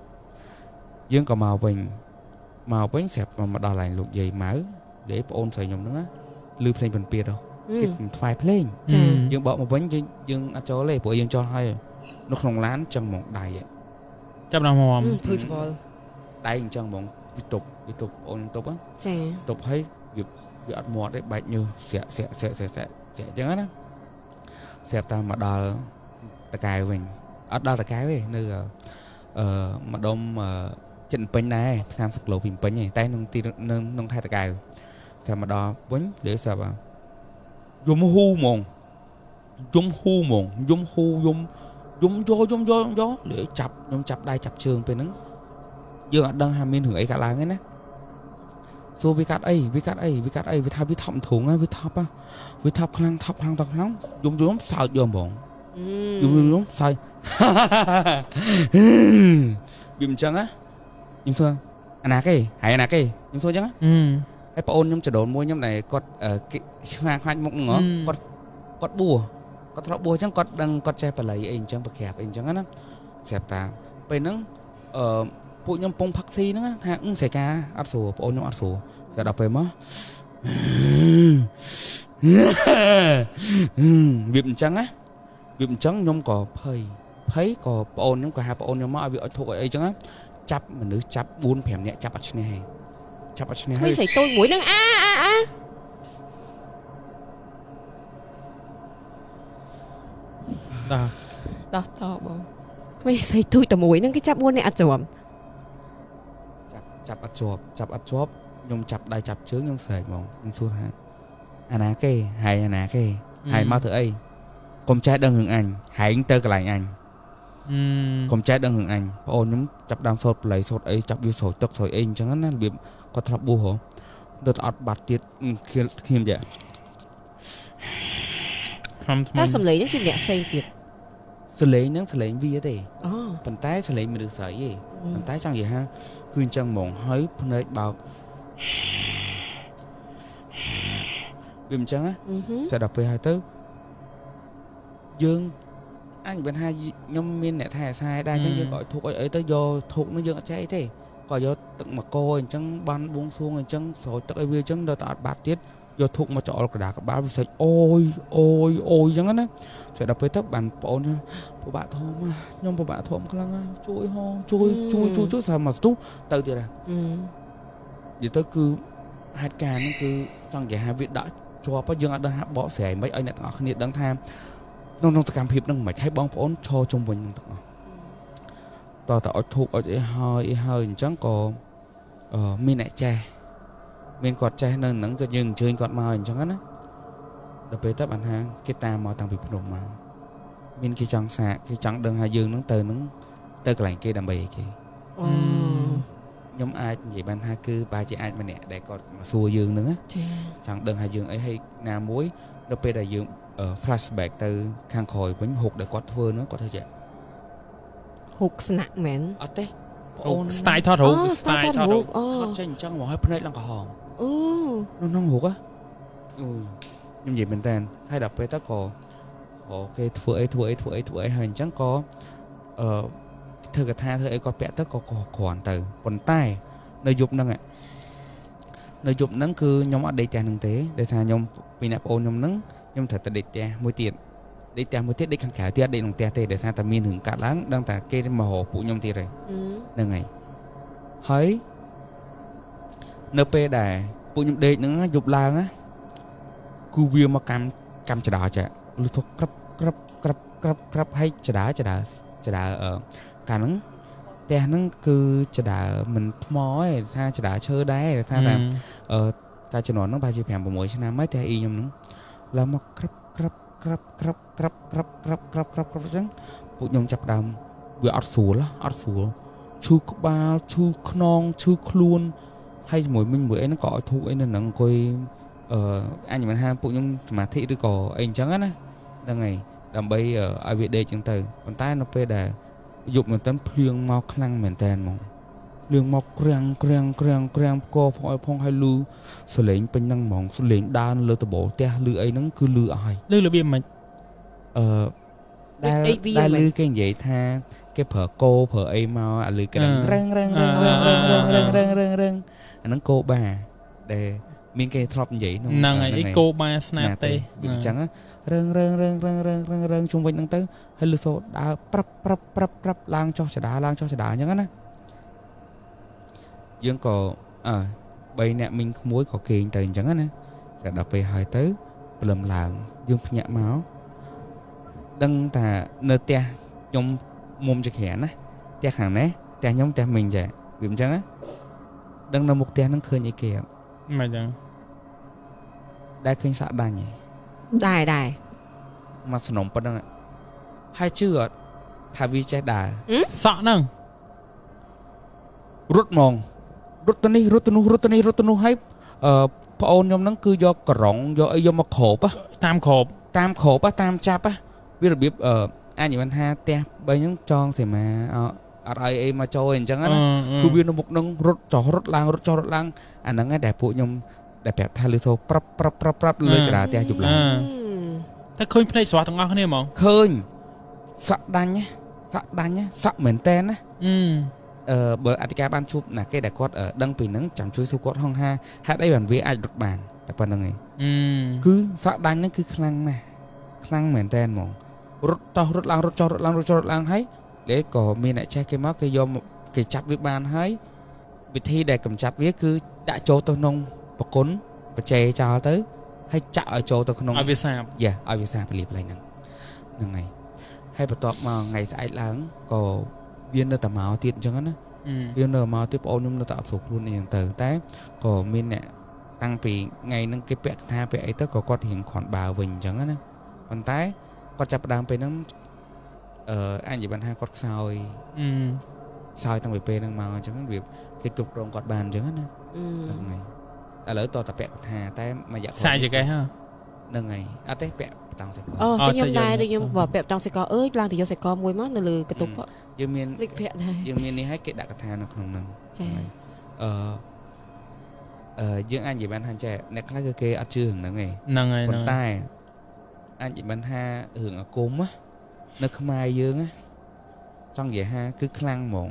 យើងក៏មកវិញស្រាប់មកដល់កន្លែងលោកយាយម៉ៅនិយាយប្អូនស្រីខ្ញុំហ្នឹងឮភ្លេងពិនពៀតគេថ្វាយភ្លេងយើងបកមកវិញយើងអត់ចូលទេព្រោះយើងចូលហើយនៅក្នុងឡានចឹងហ្មងដៃចាប់ដល់ហ្មងព្រឺសវល់ដៃអញ្ចឹងហ្មង វាតុបអូនតុប ចា តុបឲ្យវាអត់មាត់ទេបែកញើសស្រាក់អញ្ចឹងណាស្រាប់តែមកដល់តកែវិញអត់ដល់តកែទេនៅម្ដុំចិត្តពេញដែរ30គីឡូពីពេញទេតែក្នុងទីក្នុងខេត្តតកែតែមកដល់វិញលេស្រាប់យំហ៊ូហ្មងយំហ៊ូយកលេចាប់ខ្ញុំចាប់ដៃចាប់ជើងពេលហ្នឹងយើងអត់ដឹងថាមានរឿងអីកើតឡើងទេណាសួរវាកាត់អីវាថាវាថប់ធុងវាថប់ខ្លាំងយំសើចយកហ្មងយំសើចវាមិនចឹងណាខ្ញុំសួរអាណាគេហើយអាណាគេខ្ញុំសួរចឹងហើយប្អូនខ្ញុំចដូនមួយខ្ញុំដែលគាត់ឆ្ងាយខ្លាចមុខហ្នឹងគាត់បួគាត់ធ្លាប់បួអញ្ចឹងគាត់ដឹងគាត់ចេះបល័យអីអញ្ចឹងប្រក្រាបអីអញ្ចឹងណាស្រាប់តាពេលហ្នឹងពួកខ្ញុំពងផឹកស៊ីហ្នឹងថាស្រីកាអត់ស្រួលប្អូនខ្ញុំអត់ស្រួលតែដល់ពេលមកវាអញ្ចឹងខ្ញុំក៏ភ័យក៏ប្អូនខ្ញុំក៏ហៅប្អូនខ្ញុំមកឲ្យវាអត់ធុកអីចឹងចាប់មនុស្សចាប់ 4-5 នាក់ចាប់អត់ឈ្នះហើយ ស្រីតូចមួយហ្នឹងដោះតបងក្មេងស្រីតូចតែមួយហ្នឹងគេចាប់ 4 នាក់អត់ជាប់ចាប់អត់ជាប់ខ្ញុំចាប់ដៃចាប់ជើងខ្ញុំស្រែកហ្មងខ្ញុំសួរថាអាណាគេហើយអាណាគេហើយមកធ្វើអីកុំចេះដឹងរឿងអញហែងទៅកន្លែងអញកុំចេះដឹងរឿងអញប្អូនខ្ញុំចាប់ដើមសូត្របល័យសូត្រអីចាប់វាស្រោចទឹកស្រោចអីអញ្ចឹងណារបៀបគាត់ធ្លាប់បួសហ៎ទៅអត់បាត់ទៀតខ្ញុំចាតែសំឡេងហ្នឹងជាអ្នកផ្សេងទៀតសលេងហ្នឹងសលេងវាទេប៉ុន្តែសលេងមនុស្សស្រីទេប៉ុន្តែចង់និយាយថាគឺអញ្ចឹងហ្មងហើយភ្នែកបោកវាអញ្ចឹងណាស្រាប់ដល់ពេលហើយទៅយើងអញបានថាខ្ញុំមានអ្នកថែអាសាយដែរអញ្ចឹងយើងក៏ឲ្យធុកអីទៅយកធុកនោះយើងអត់ចេះអីទេក៏យកទឹកមកកអញ្ចឹងបានបួងសួងអញ្ចឹងស្រោចទឹកឲ្យវាអញ្ចឹងដល់តែអត់បាត់ទៀតយកធុកមកច្អល់កដាកបាល់វាសេចអូយអញ្ចឹងណាស្រាប់ដល់ពេលទៅបានប្អូនពិបាកធំខ្ញុំពិបាកធំខ្លាំងជួយហងជួយស្អាមកស្ទុះទៅទៀតហ៎និយាយទៅគឺហេតុការណ៍ហ្នឹងគឺចង់និយាយថាវាដាក់ជាប់យើងអត់ដឹងថាបកស្រាយមិនឲ្យអ្នកទាំងអស់គ្នាដឹងថាក្នុងសកម្មភាពហ្នឹងមិនឲ្យបងប្អូនឈរជុំវិញហ្នឹងទាំងអស់តើតើអត់ធូបអត់អីហើយអញ្ចឹងក៏មានអ្នកចេះមានគាត់ចេះនៅហ្នឹងក៏យើងអញ្ជើញគាត់មកអញ្ចឹងណាដល់ពេលទៅបានថាគេតាមមកតាំងពីភ្នំមកមានគេចង់សាកគេចង់ដឹងថាយើងហ្នឹងទៅកន្លែងគេដើម្បីអីគេខ្ញុំអាចនិយាយបានថាគឺបើជាអាចម្នាក់ដែលគាត់មកសួរយើងហ្នឹងចាចង់ដឹងថាយើងអីហើយណាមួយដល់ពេលដែលយើងflashback ទៅខាងក្រោយវិញហុកដែលគាត់ធ្វើហ្នឹងគាត់ធ្វើជាហុកស្នាក់មែនអត់ទេប្អូន style ថតរូប style ថតរូបថតចេញអញ្ចឹងមកឲ្យភ្នែកឡើងក្រហមក្នុងហុកខ្ញុំនិយាយមែនតើហើយដល់ពេលទៅក៏គេធ្វើអីហើយអញ្ចឹងក៏ធ្វើកថាធ្វើអីគាត់ពាក់ទៅក៏គ្រាន់ទៅប៉ុន្តែនៅយប់ហ្នឹងគឺខ្ញុំអត់ដេកផ្ទះហ្នឹងទេដោយសារខ្ញុំពីអ្នកប្អូនខ្ញុំហ្នឹងខ្ញុំត្រូវតែដេកផ្ទះមួយទៀតដេកខាងក្រៅទៀតដេកក្នុងផ្ទះទេដោយសារតែមានរឿងកាត់ឡើងដឹងតែគេមករកពួកខ្ញុំទៀតហ្នឹងហើយនៅពេលដែលពួកខ្ញុំដេកហ្នឹងយប់ឡើងណាគឺវាមកកម្មចដាចាលុះទៅក្រាប់ហើយចដាកាលហ្នឹងផ្ទះហ្នឹងគឺចដាមិនថ្មទេថាចដាឈើដែរថាតែកាលជំនាន់ហ្នឹងប្រហែលជា 5-6 ឆ្នាំហើយផ្ទះអ៊ីខ្ញុំហ្នឹងឡើងមកក្រាប់អញ្ចឹងពួកខ្ញុំចាប់ដើមវាអត់ស្រួលឈឺក្បាលឈឺខ្នងឈឺខ្លួនហើយជាមួយអីហ្នឹងក៏ឲ្យធូបអីនៅហ្នឹងអង្គុយអញមិនថាពួកខ្ញុំសមាធិឬក៏អីអញ្ចឹងណាហ្នឹងហើយដើម្បីឲ្យវាដេកអញ្ចឹងទៅប៉ុន្តែនៅពេលដែលយប់មែនតើភ្លៀងមកខ្លាំងមែនតើហ្មងភ្លៀងមកក្រាំងផ្គរផងឲ្យលឺសលេងពេញហ្នឹងហ្មងសលេងដើរលើដបផ្ទះលឺអីហ្នឹងគឺលឺអស់ហើយលឺរបៀបមិនដែលលឺគេនិយាយថាគេប្រើគោប្រើអីមកអាលឺក្រឹងអាហ្នឹងគោបាដែលមានគេធ្លាប់និយាយហ្នឹងហើយអីគោបាស្នាទេអញ្ចឹងរឿងជុំវិញហ្នឹងទៅហើយលឺសូដើរប្រាប់ឡើងចុះចដាអញ្ចឹងណា dương có bây nè mình muối có kềnh tới chẳng á nè sẽ đọc về hỏi tới lầm làm dương nhẹ máu đăng ta nơi tia trong mồm cho khẽ nè tia hàng nè tia nhóm tia mình vậy vì chẳng á đăng là một tia nó khơi như kìa mà chẳng đã khơi sợ đài nhỉ đài mà sờ nồng bắt đăng ạ hai chưa thà vì trái đài sợ nâng rút mòn rút tên nu hayพอញោមហ្នឹងគឺយកក្រងយកអីយកមកគ្របតាមគ្របតាមចាប់វារបៀបអាចនិយាយថាផ្ទះបីហ្នឹងចងសេមាអត់ឲ្យអីមកចូលអញ្ចឹងណាគឺវានៅមុខហ្នឹងរត់ចោះរត់ឡើងអាហ្នឹងឯងដែលពួកខ្ញុំដែលប្រាប់ថាលឺសូប្រាប់លើចរាផ្ទះយប់ឡើងតែឃើញភ្នែកស្រស់ទាំងអស់គ្នាហ្មងឃើញសាក់ដាញ់សាក់មែនតែនណាបើអធិការបានជួបណាគេដែលគាត់ដឹងពីហ្នឹងចាំជួយសួរគាត់ហងហាហេតុអីបានវាអាចរត់បានតែប៉ុណ្្នឹងឯងគឺសាក់ដាញ់ហ្នឹងគឺខ្លាំងណាស់ខ្លាំងមែនតែនហ្មងរត់ចោះរត់ឡើងហើយលេក៏មានអ្នកចេះគេមកគេយកគេចាប់វាបានហើយវិធីដែលកម្ចាត់វាគឺដាក់ចូលទៅក្នុងបកុនបច្ចេចោលទៅហើយចាក់ឲ្យចូលទៅក្នុងឲ្យវាសាបឲ្យវាសាបលីបឡើងហ្នឹងហើយហើយបន្ទាប់មកថ្ងៃស្អែកឡើងក៏វានៅតែមកទៀតអញ្ចឹងណាវានៅមកទៀតបងអូនខ្ញុំនៅតែអត់ស្រួលខ្លួនអីចឹងទៅតែក៏មានអ្នកតាំងពីថ្ងៃហ្នឹងគេពាក់កថាពាក់អីទៅក៏គាត់រៀងគ្រាន់បើវិញអញ្ចឹងណាប៉ុន្តែគាត់ចាប់ផ្ដើមពេលហ្នឹងអញនិយាយបានថាគាត់ខ្សោយតាំងពីពេលហ្នឹងមកអញ្ចឹងវាគេគ្រប់គ្រងគាត់បានអញ្ចឹងណាហ្នឹងហើយឥឡូវតតែពាក់កថាតែមួយរយៈសាយចកេះហ្នឹងហើយអត់ទេពាក់បតង់សេកខ្ញុំដែរខ្ញុំបើពាក់បតង់សេកអើយឡើងទៅយកសេកមួយមកនៅលើកតុបយើងមានលេខភ័ក្រដែរយើងមាននេះឲ្យគេដាក់កថានៅក្នុងហ្នឹងចាយើងអាចនិយាយបានថាចេះអ្នកខ្លះគឺគេអត់ជឿហ្នឹងឯងហ្នឹងហើយប៉ុន្តែអាចនិយាយបានថារឿងអាគមនៅខ្មែរយើងចង់និយាយថាគឺខ្លាំងហ្មង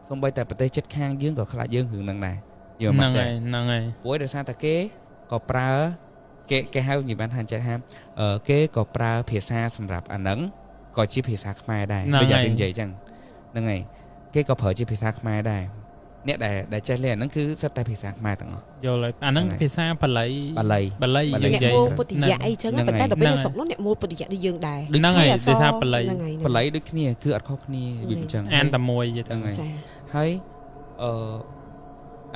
សូម្បីតែប្រទេសជិតខាងយើងក៏ខ្លាចយើងរឿងហ្នឹងដែរយល់មកចាហ្នឹងហើយព្រោះដោយសារតែគេក៏ប្រើគេហៅនិយាយបានថាចេះថាគេក៏ប្រើភាសាសម្រាប់អាហ្នឹងក៏ជាភាសាខ្មែរដែរដូចយ៉ាងនិយាយអញ្ចឹងហ្នឹងហើយគេក៏ប្រើជាភាសាខ្មែរដែរអ្នកដែលចេះលេងអាហ្នឹងគឺសិតតែភាសាខ្មែរទាំងអស់យល់ហើយអាហ្នឹងភាសាបាលីយើងនិយាយអ្នកមូលពុទ្ធិយៈអីចឹងប៉ុន្តែដល់ពេលនៅស្រុកនោះអ្នកមូលពុទ្ធិយៈដូចយើងដែរហ្នឹងហើយភាសាបាលីដូចគ្នាគឺអត់ខុសគ្នាវាអញ្ចឹងអានតែមួយយហ្នឹងហើយ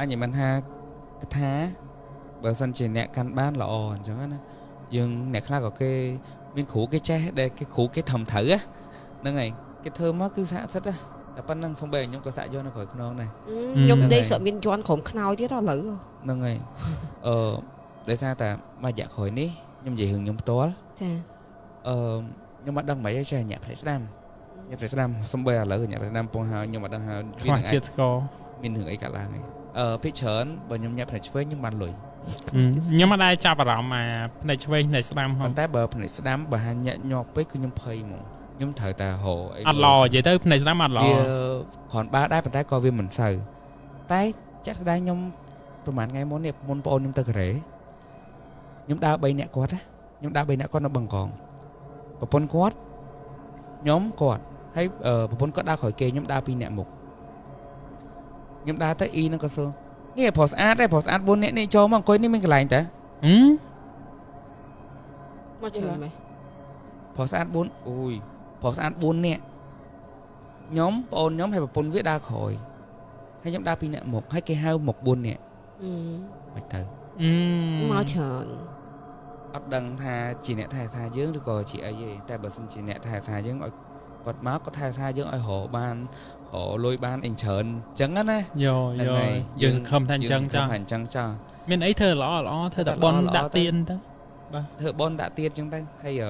អញនិយាយមិនថាកថាបើសិនជាអ្នកកាន់បានល្អអញ្ចឹងណាយើងអ្នកខ្លះក៏គេមានគ្រូគេចេះដែលគេគ្រូគេធំត្រូវហ្នឹងហើយគេធ្វើមកគឺស័ក្តិសិទ្ធិតែប៉ុណ្្នឹងសំបីខ្ញុំក៏សាក់យកនៅក្រោយខ្នងដែរខ្ញុំដេកsợមានជន់ក្រុមខ្នើយទៀតដល់ឥឡូវហ្នឹងហើយដោយសារតែមួយរយៈក្រោយនេះខ្ញុំនិយាយរឿងខ្ញុំផ្ទាល់ចាខ្ញុំអត់ដឹងមិនអីចេះញាក់ផ្លេចស្ដាំសំបីឥឡូវញាក់ផ្លេចស្ដាំពងហើយខ្ញុំអត់ដឹងហើយខ្វះជាតិស្ករមានរឿងអីកើតឡើងហើយភាគច្រើនបើខ្ញុំញាក់ផ្លេចឆ្វេងខ្ញុំបានលុយខ្ញុំអត់ដែរចាប់អារម្មណ៍ផ្នែកឆ្វេងផ្នែកស្ដាំហ្នឹងប៉ុន្តែបើផ្នែកស្ដាំបើហាញាក់ញាប់ពេកគឺខ្ញុំភ័យហ្មងខ្ញុំត្រូវតែហៅអត់ឡនិយាយទៅផ្នែកស្ដាំអត់ឡវាគ្រាន់បើដែរប៉ុន្តែក៏វាមិនសូវតែចាក់ស្ដាយខ្ញុំប្រហែលថ្ងៃមុននេះមុនបងអូនខ្ញុំទៅកូរ៉េខ្ញុំដើរ3នាក់គាត់នៅបឹងកងប្រពន្ធគាត់ខ្ញុំគាត់ហើយប្រពន្ធគាត់ដើរក្រោយគេខ្ញុំដើរ2នាក់មុខខ្ញុំដើរទៅអ៊ីនឹងក៏សួរនេះប្រុសស្អាត4នាក់នេះចូលមកអង្គុយនេះមានកន្លែងតើមកច្រើនមែនប្រុសស្អាត4អូយប្រុសស្អាត4នាក់ខ្ញុំបងអូនខ្ញុំហើយប្រពន្ធវាដើរក្រោយហើយខ្ញុំដើរ2នាក់មុខហើយគេហៅមក4នាក់មិនទៅមកច្រើនអត់ដឹងថាជាអ្នកថែសាយើងឬក៏ជាអីទេតែបើសិនជាអ្នកថែសាយើងឲ្យគាត់មកគាត់ថែសាយើងឲ្យរកបានលុយបានអីច្រើនអញ្ចឹងណាយើងសង្ឃឹមថាអញ្ចឹងចាមានអីធ្វើល្អធ្វើតែបនដាក់ទៀនទៅបាទធ្វើបនដាក់ទៀនអញ្ចឹងទៅហើយ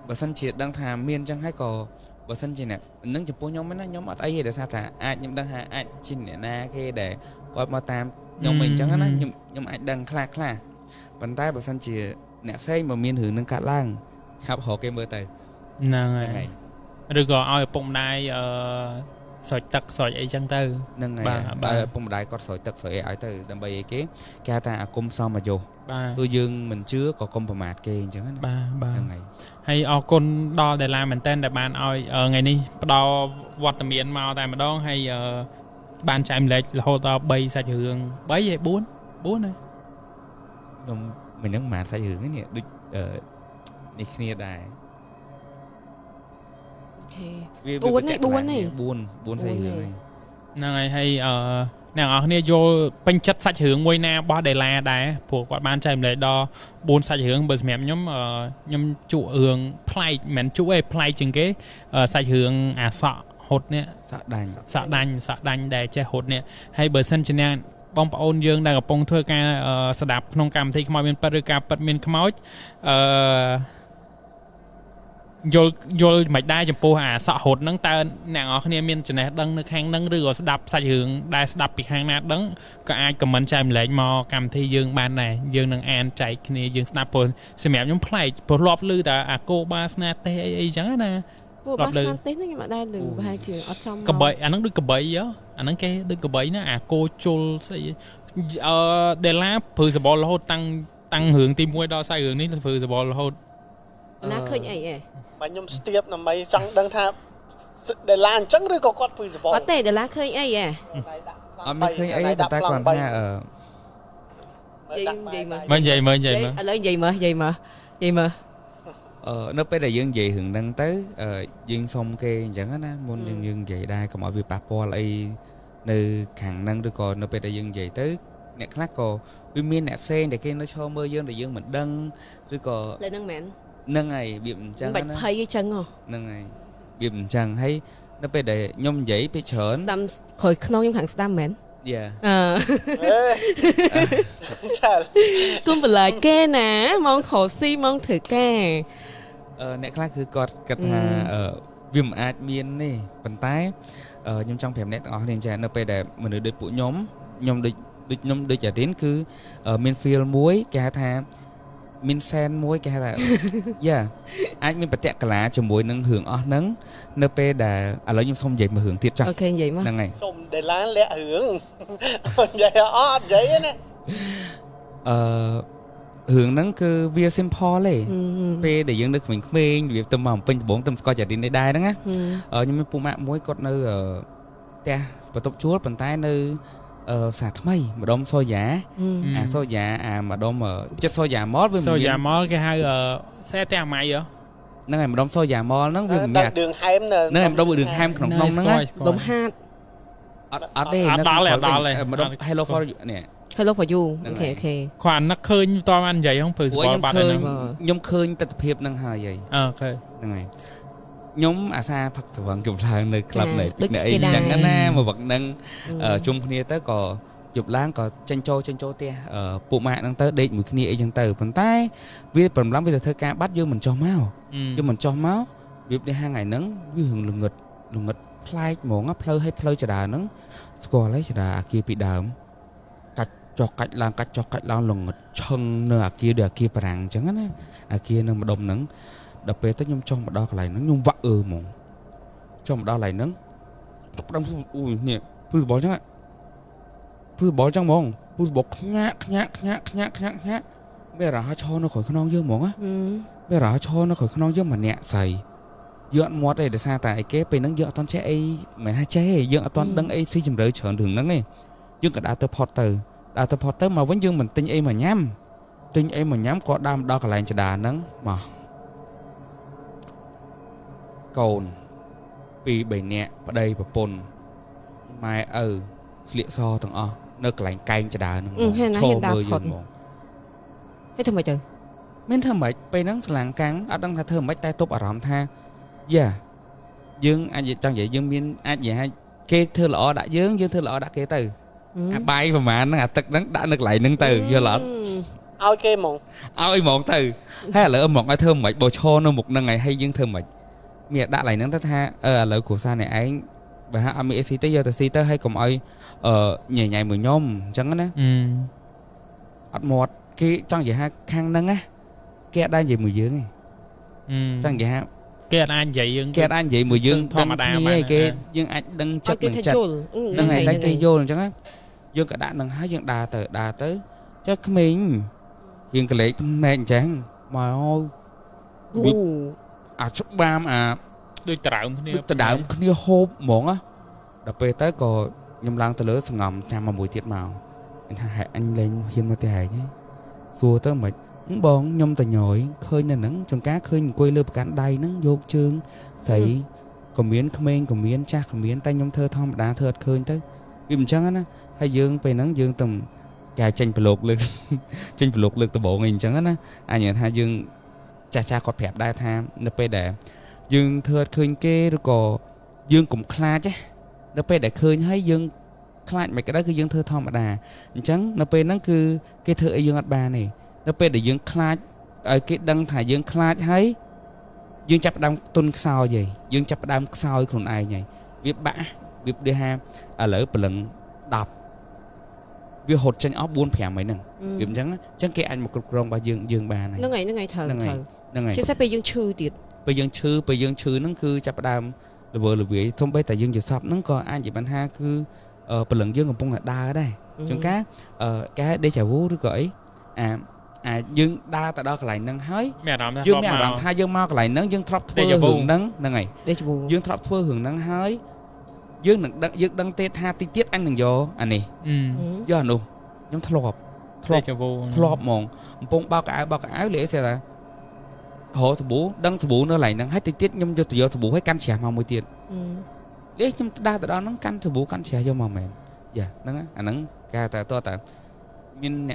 បើសិនជាដឹងថាមានអញ្ចឹងហើយក៏បើសិនជាអ្នកនឹងចំពោះខ្ញុំណាខ្ញុំអត់អីទេដោយសារថាអាចខ្ញុំដឹងថាអាចជាអ្នកណាគេដែលគាត់មកតាមខ្ញុំអីអញ្ចឹងណាខ្ញុំអាចដឹងខ្លះប៉ុន្តែបើសិនជាអ្នកផ្សេងបើមានរឿងនឹងកាត់ឡើងឆាប់រកគេមើលទៅហ្នឹងហើយឬក៏ឲ្យឪពុកម្ដាយស្រោចទឹកស្រោចអីចឹងទៅហ្នឹងហើយបើឪពុកម្ដាយគាត់ស្រោចទឹកស្រោចអីឲ្យទៅដើម្បីអីគេហៅថាអាគមសមអាយុទោះយើងមិនជឿក៏កុំប្រមាថគេអញ្ចឹងណាបាទហ្នឹងហើយហើយអរគុណដល់ដេឡាមែនតើដែលបានឲ្យថ្ងៃនេះផ្ដល់វត្តមានមកតែម្ដងហើយ ban chạy lệch là hô to bay sạch hưởng bay vậy 4 này nhưng mình nhớ mà sai hướng cái nhỉ được đi kia đài 4 sai hướng này này hay nàng ở này vô bên chất sạch hưởng ngôi na bao đầy là đài của quạt ban chạy lệch đo 4 sạch hưởng bờ mềm nhóm trụ hưởng play mến trụ ấy play chừng cái sạch hưởng sọ hột nè sọ đành để che hột nè hay bờ sân trên nè bong ôn dương đang ở bong thưa ca sờ đạp không cầm thì không ai bên ca bật miền không nói vô mạch đai chụp po sọ hột nâng ta nàng ở kia miền trên này đăng nước hang nâng rửa đạp sạch hưởng đai đạp bị hang nát đắng có ai comment chạy lệ mò cầm thì dương ban này dương nâng an chạy kia dương snapper xem mẹ nhóm play po lọp lư ta cô ba snap tê ấy chẳng nè cô bác sang tết nó nhưng mà đây lử hai trường ở trong cờ bậy anh nó được cờ bậy á anh nó cái được cờ bậy nó cô chôn xây để lá phơi sờ bò hốt tăng hưởng tim môi đo sai hưởng ní phơi sờ bò hốt lá khơi ấy mà nhom stiệp nằm mày chẳng đăng tháp để lan chẳng rồi có quạt phơi sờ bò có thể để lá khơi ấy mình khơi ấy ta còn ha ở gì mà vậy mà nó phải là dương gì hưởng đăng tới dương xong kê chẳng á môn dương vậy đây còn mọi việc bà po lại nơi khẳng năng được còn nó phải là dương vậy tới nè khác còn vì miền nẹp sen để kia nó cho mơ dương để dương mình đăng rồi còn lên nâng mẹn nâng này biểm chân bạch phây cái chân không nâng này biểm chân hay nó phải để nhom giấy phải chởn đâm khỏi non nhưng thằng stam mẹn dạ tôi phải là ke nè mong khổ si mong thử ke nè khácคือกอดกระทาวิมอาจมีนนี่ปันท้ายยมจังแผ่นเน็ตอ๋อเรียนใจnóไปแต่เหมือนเด็กผู้nhóm nhóm được trả đến cứ miền phiêu muối cái thà miền sen muối cái thà yeah anh miền bạch tẹt cả lá cho muối nâng hưởng ở nâng nó pe đã lấy những phong vậy mà hưởng thiệt chắc ok vậy mà năng này xong để lá lẹ hưởng vậy vậy nè hưởng nâng cứ via simple này pe để dân được mình việc tâm mỏng pin 4 tâm coi trả đến đây đai đó á nhưng mà phụ mạ muối cột nơi te và tóc chuột bàn tay nơi sạt mây mà đom soi giả soi giả mà đom chất soi giả mót với soi giả mót cái hai xe te mày vậy nó này mà đom soi giả mót nó với mình đường hai nè nó em đâu đường hai không nông nó đom hạt ở đây nó đó là mà đom hello for nè hello for you ok khoản nó khơi như to ăn vậy không phải của nhóm khơi tập hiệp năng hài vậy ok này nhóm xa phật vẫn chụp lại nơi club này này chẳng anh mà vẫn đang chung kia tới có chụp láng có tranh châu tia bộ mạng đang tới định một cái này chẳng từ phần tay vì phần lắm bây giờ thơ ca bắt vô mình cho máu việc đi 2 ngày nắng với hưởng lùng ngực play mổ ngắp play hay play chả đà nắng score lấy chả đà kia bị đờm cắt cho cách lang lùng ngực chân nơi kia được kia bằng chẳng á kia nơi mà đồng nắng đập về tới nhung trong một đo lại nó nhung vợ mỏng trong một đo lại nắng đâm ui nè phư bỏ chẳng ạ phư bỏ trong mỏng phư bỏ nhát bây giờ cho nó khỏi khăn non dương mỏng á bây giờ cho nó khỏi khăn non dương mà nhẹ sầy dọn mót đây để xa tại cái bên nắng dọn toàn chế ấy mày hai chế dọn toàn đăng ấy xí chìm rơi chởn đường nắng ấy dương cả đã tập Potter mà vẫn dương mình tinh ấy mà nhám có đam đo cả lại cho đà nắng mà cồn vì bảy nhẹ ở đây và pôn mai liệt so thằng nơi lạnh canh cho đà nó hiện đà phật hết thơm mày trời men thơm mày bay nắng làng cắn ở đang thơm mày tay tốt ở rõm tha yeah dương anh vậy trong vậy dương miên anh vậy hay kê thưa lọ đã dương thưa lọ đã kê từ bay mà nó tật nắng đã được lại nâng từ giờ lọ ao kê mộng từ hay là một ai thơm mày bò cho nó một ngày hay dương thơm mày mẹ đã lại nắng tất ha lợi của xa này anh và ha ami si tới giờ từ si tới hay cùng ai nhảy mười nhôm chẳng á một cái trong vậy ha khang nâng á cái đang vậy mười dương này trong vậy ha cái anh vậy mười dương thọ mà đà mà cái dương anh đang chất đằng chặt đang ngày tay cây vô chẳng á dương cả đạn đằng hai dương đà tới chắc mình hiện cái lệ mẹ chẳng mà ôi chúc bam đôi tàu kia hộp mỏng á đập về tới còn nhầm lang tới lỡ sừng ngầm chạm mà mùi tiệt màu anh lên hiên mà tè nhé vua tới mà bong nhom tờ nhồi khơi nè nắng trong cá khơi quay lơ cán đầy nắng vô chương thấy còn miếng comment còn miếng cha còn miếng tay nhom thơ thom đá thơ khơi tới vì mình chẳng á hay dương về nắng dương tầm cà tranh phải lột lực tranh phải lột lực từ bộ mình chẳng á ai nhận hai dương cha cọt phẹp đai tham nó pe để dương thơ khơi kê rồi có dương cũng kha chứ nó pe để khơi hay dương kha mấy cái đó cứ dương thơ thom đá chẳng nó pe nó cứ cái thơ ấy dương ắt ba này nó pe để dương kha ở cái đăng thải dương kha thấy dương chập đam tuân sao vậy dương chập đam sao còn ai nhỉ viết bã viết đưa ha ở lỡ lần đọc việc hột tranh óc buôn phèm mấy nè điểm chẳng cái anh một cục rong bà dương bà này nó ngày thờ chứ sẽ bây dương chư tiệt bây dương chư nó cứ chập đam là vừa là vậy không biết tại dương giờ sập nó có ai vậy bạn ha cứ lần dương còn bông hạt đa ở đây chúng cá để trả vú được gọi dương đa tại đó lại nâng hới dương mẹ làm thay dương mau lại nâng dương thọp thưa hưởng nâng nâng này dương thọp thưa hưởng nâng hới dương đăng tê tha tí tiết anh đừng vô anh này do anh luôn nhóm thọp mòn bông bao cái áo lễ xe là hộ sờ bú đăng sờ bú nó lại nâng hết tí tiết nhóm cho tụi vô sờ bú hay căn chè màu mùi tiền đấy nhóm đa tại đó nó căn sờ bú căn chè vô màu mền dạ nâng anh nâng ca tại to tại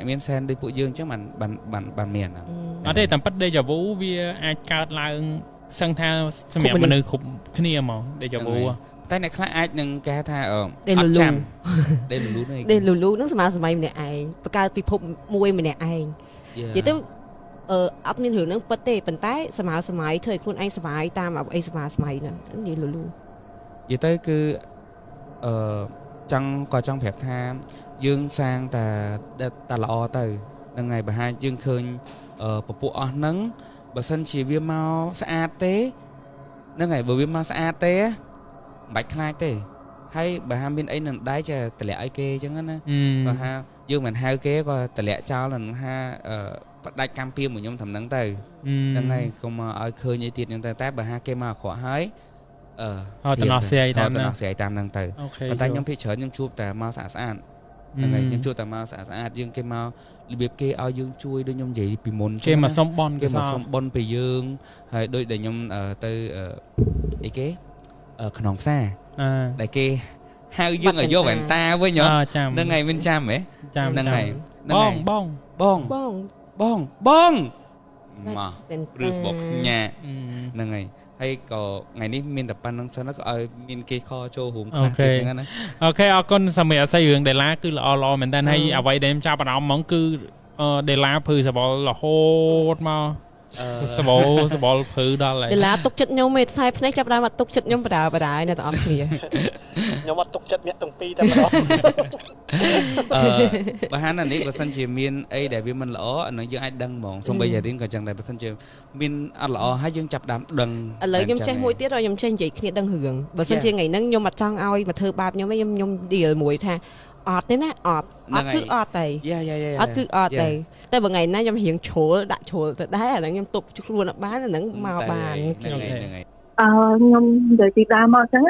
miền sen đi phụ dương chứ bàn miền ở đây tầm bắt đây giờ vũ vía ai cao là sân tha xem mẹ mình khục cái này mà đây giờ vũ tay này khác ai nâng ca tha ở đây lù lù nó mà mình này ai và cao tùy phục môi mình này ai vậy tức ấp nên hưởng nó bất tệ bàn tay sầm mái thời khuôn anh sầm mái ta mà anh sầm mái nữa gì lù vậy tới cứ trong coi trong phép tha dương sang ta lọ từ lần ngày bà hai dương khơi bộ bộ nắng bà sân chỉ viêm mau xa tế lần ngày vừa viêm mau xa tế bạch khai tế hay bà hai bên ấy lần đáy cho tờ lẹ ấy kê chứ á và ha dương mình hai kế coi tờ lẹ cho lần ha đại cam piêm của nhóm thầm nắng từ lần ngày cùng ở khơi như tiền những tay bà hai kê mà khỏa hái họ tận nó xe tam năng từ và tay nhóm phía chở nhóm chụpแต่ mau xả xả ngày nhóm chụpแต่ mau xả xả dương cái mau việc kê ao dương chui đôi nhóm gì bị mồn kê mà xong bon bị dương hay đôi để nhóm từ ấy kế khẩn hồng xa đại kê hai dương ở vô bạn ta với nhóm nên ngày bên chăm ấy nên ngày bong mà rượu bột nhà nên ngày hay có ngày ní miền tập ban năng sơn nó có miền kê kho cho hùng ok con sao mẹ xây dựng để lá cứ là lo mình tên hay à vậy đem cha bà ông món cứ để lá phư sao bỏ là hốt mà sao bỏ phư đó lại để lá tục chất nhau mệt sai phết chấp ra mặt tục chất nhau bà đại này tao kìa nhau mặt tục chất nhẹ tông pi tao đó bà hắn là ní bà sân chỉ miền ấy để vì mình lỡ nó dương ai đăng mỏng xong bây giờ đến còn chẳng này bà sân chỉ miền ăn lỡ hai dương chập đám đằng lấy nhom chơi mũi tiết rồi nhom chơi gì kia đăng hưởng bà sân chỉ ngày nắng nhom mặt trăng ao mà thơ bạp nhom mấy nhom đìa mũi tha ọt đấy nè ọt cứ ọt đây ọt cứ ọt đây tại bởi ngày nay nhom hiện chỗ đại chỗ đấy là nhom tục chút luôn là bán là nắng màu bàn nhom để đi ra màu trắng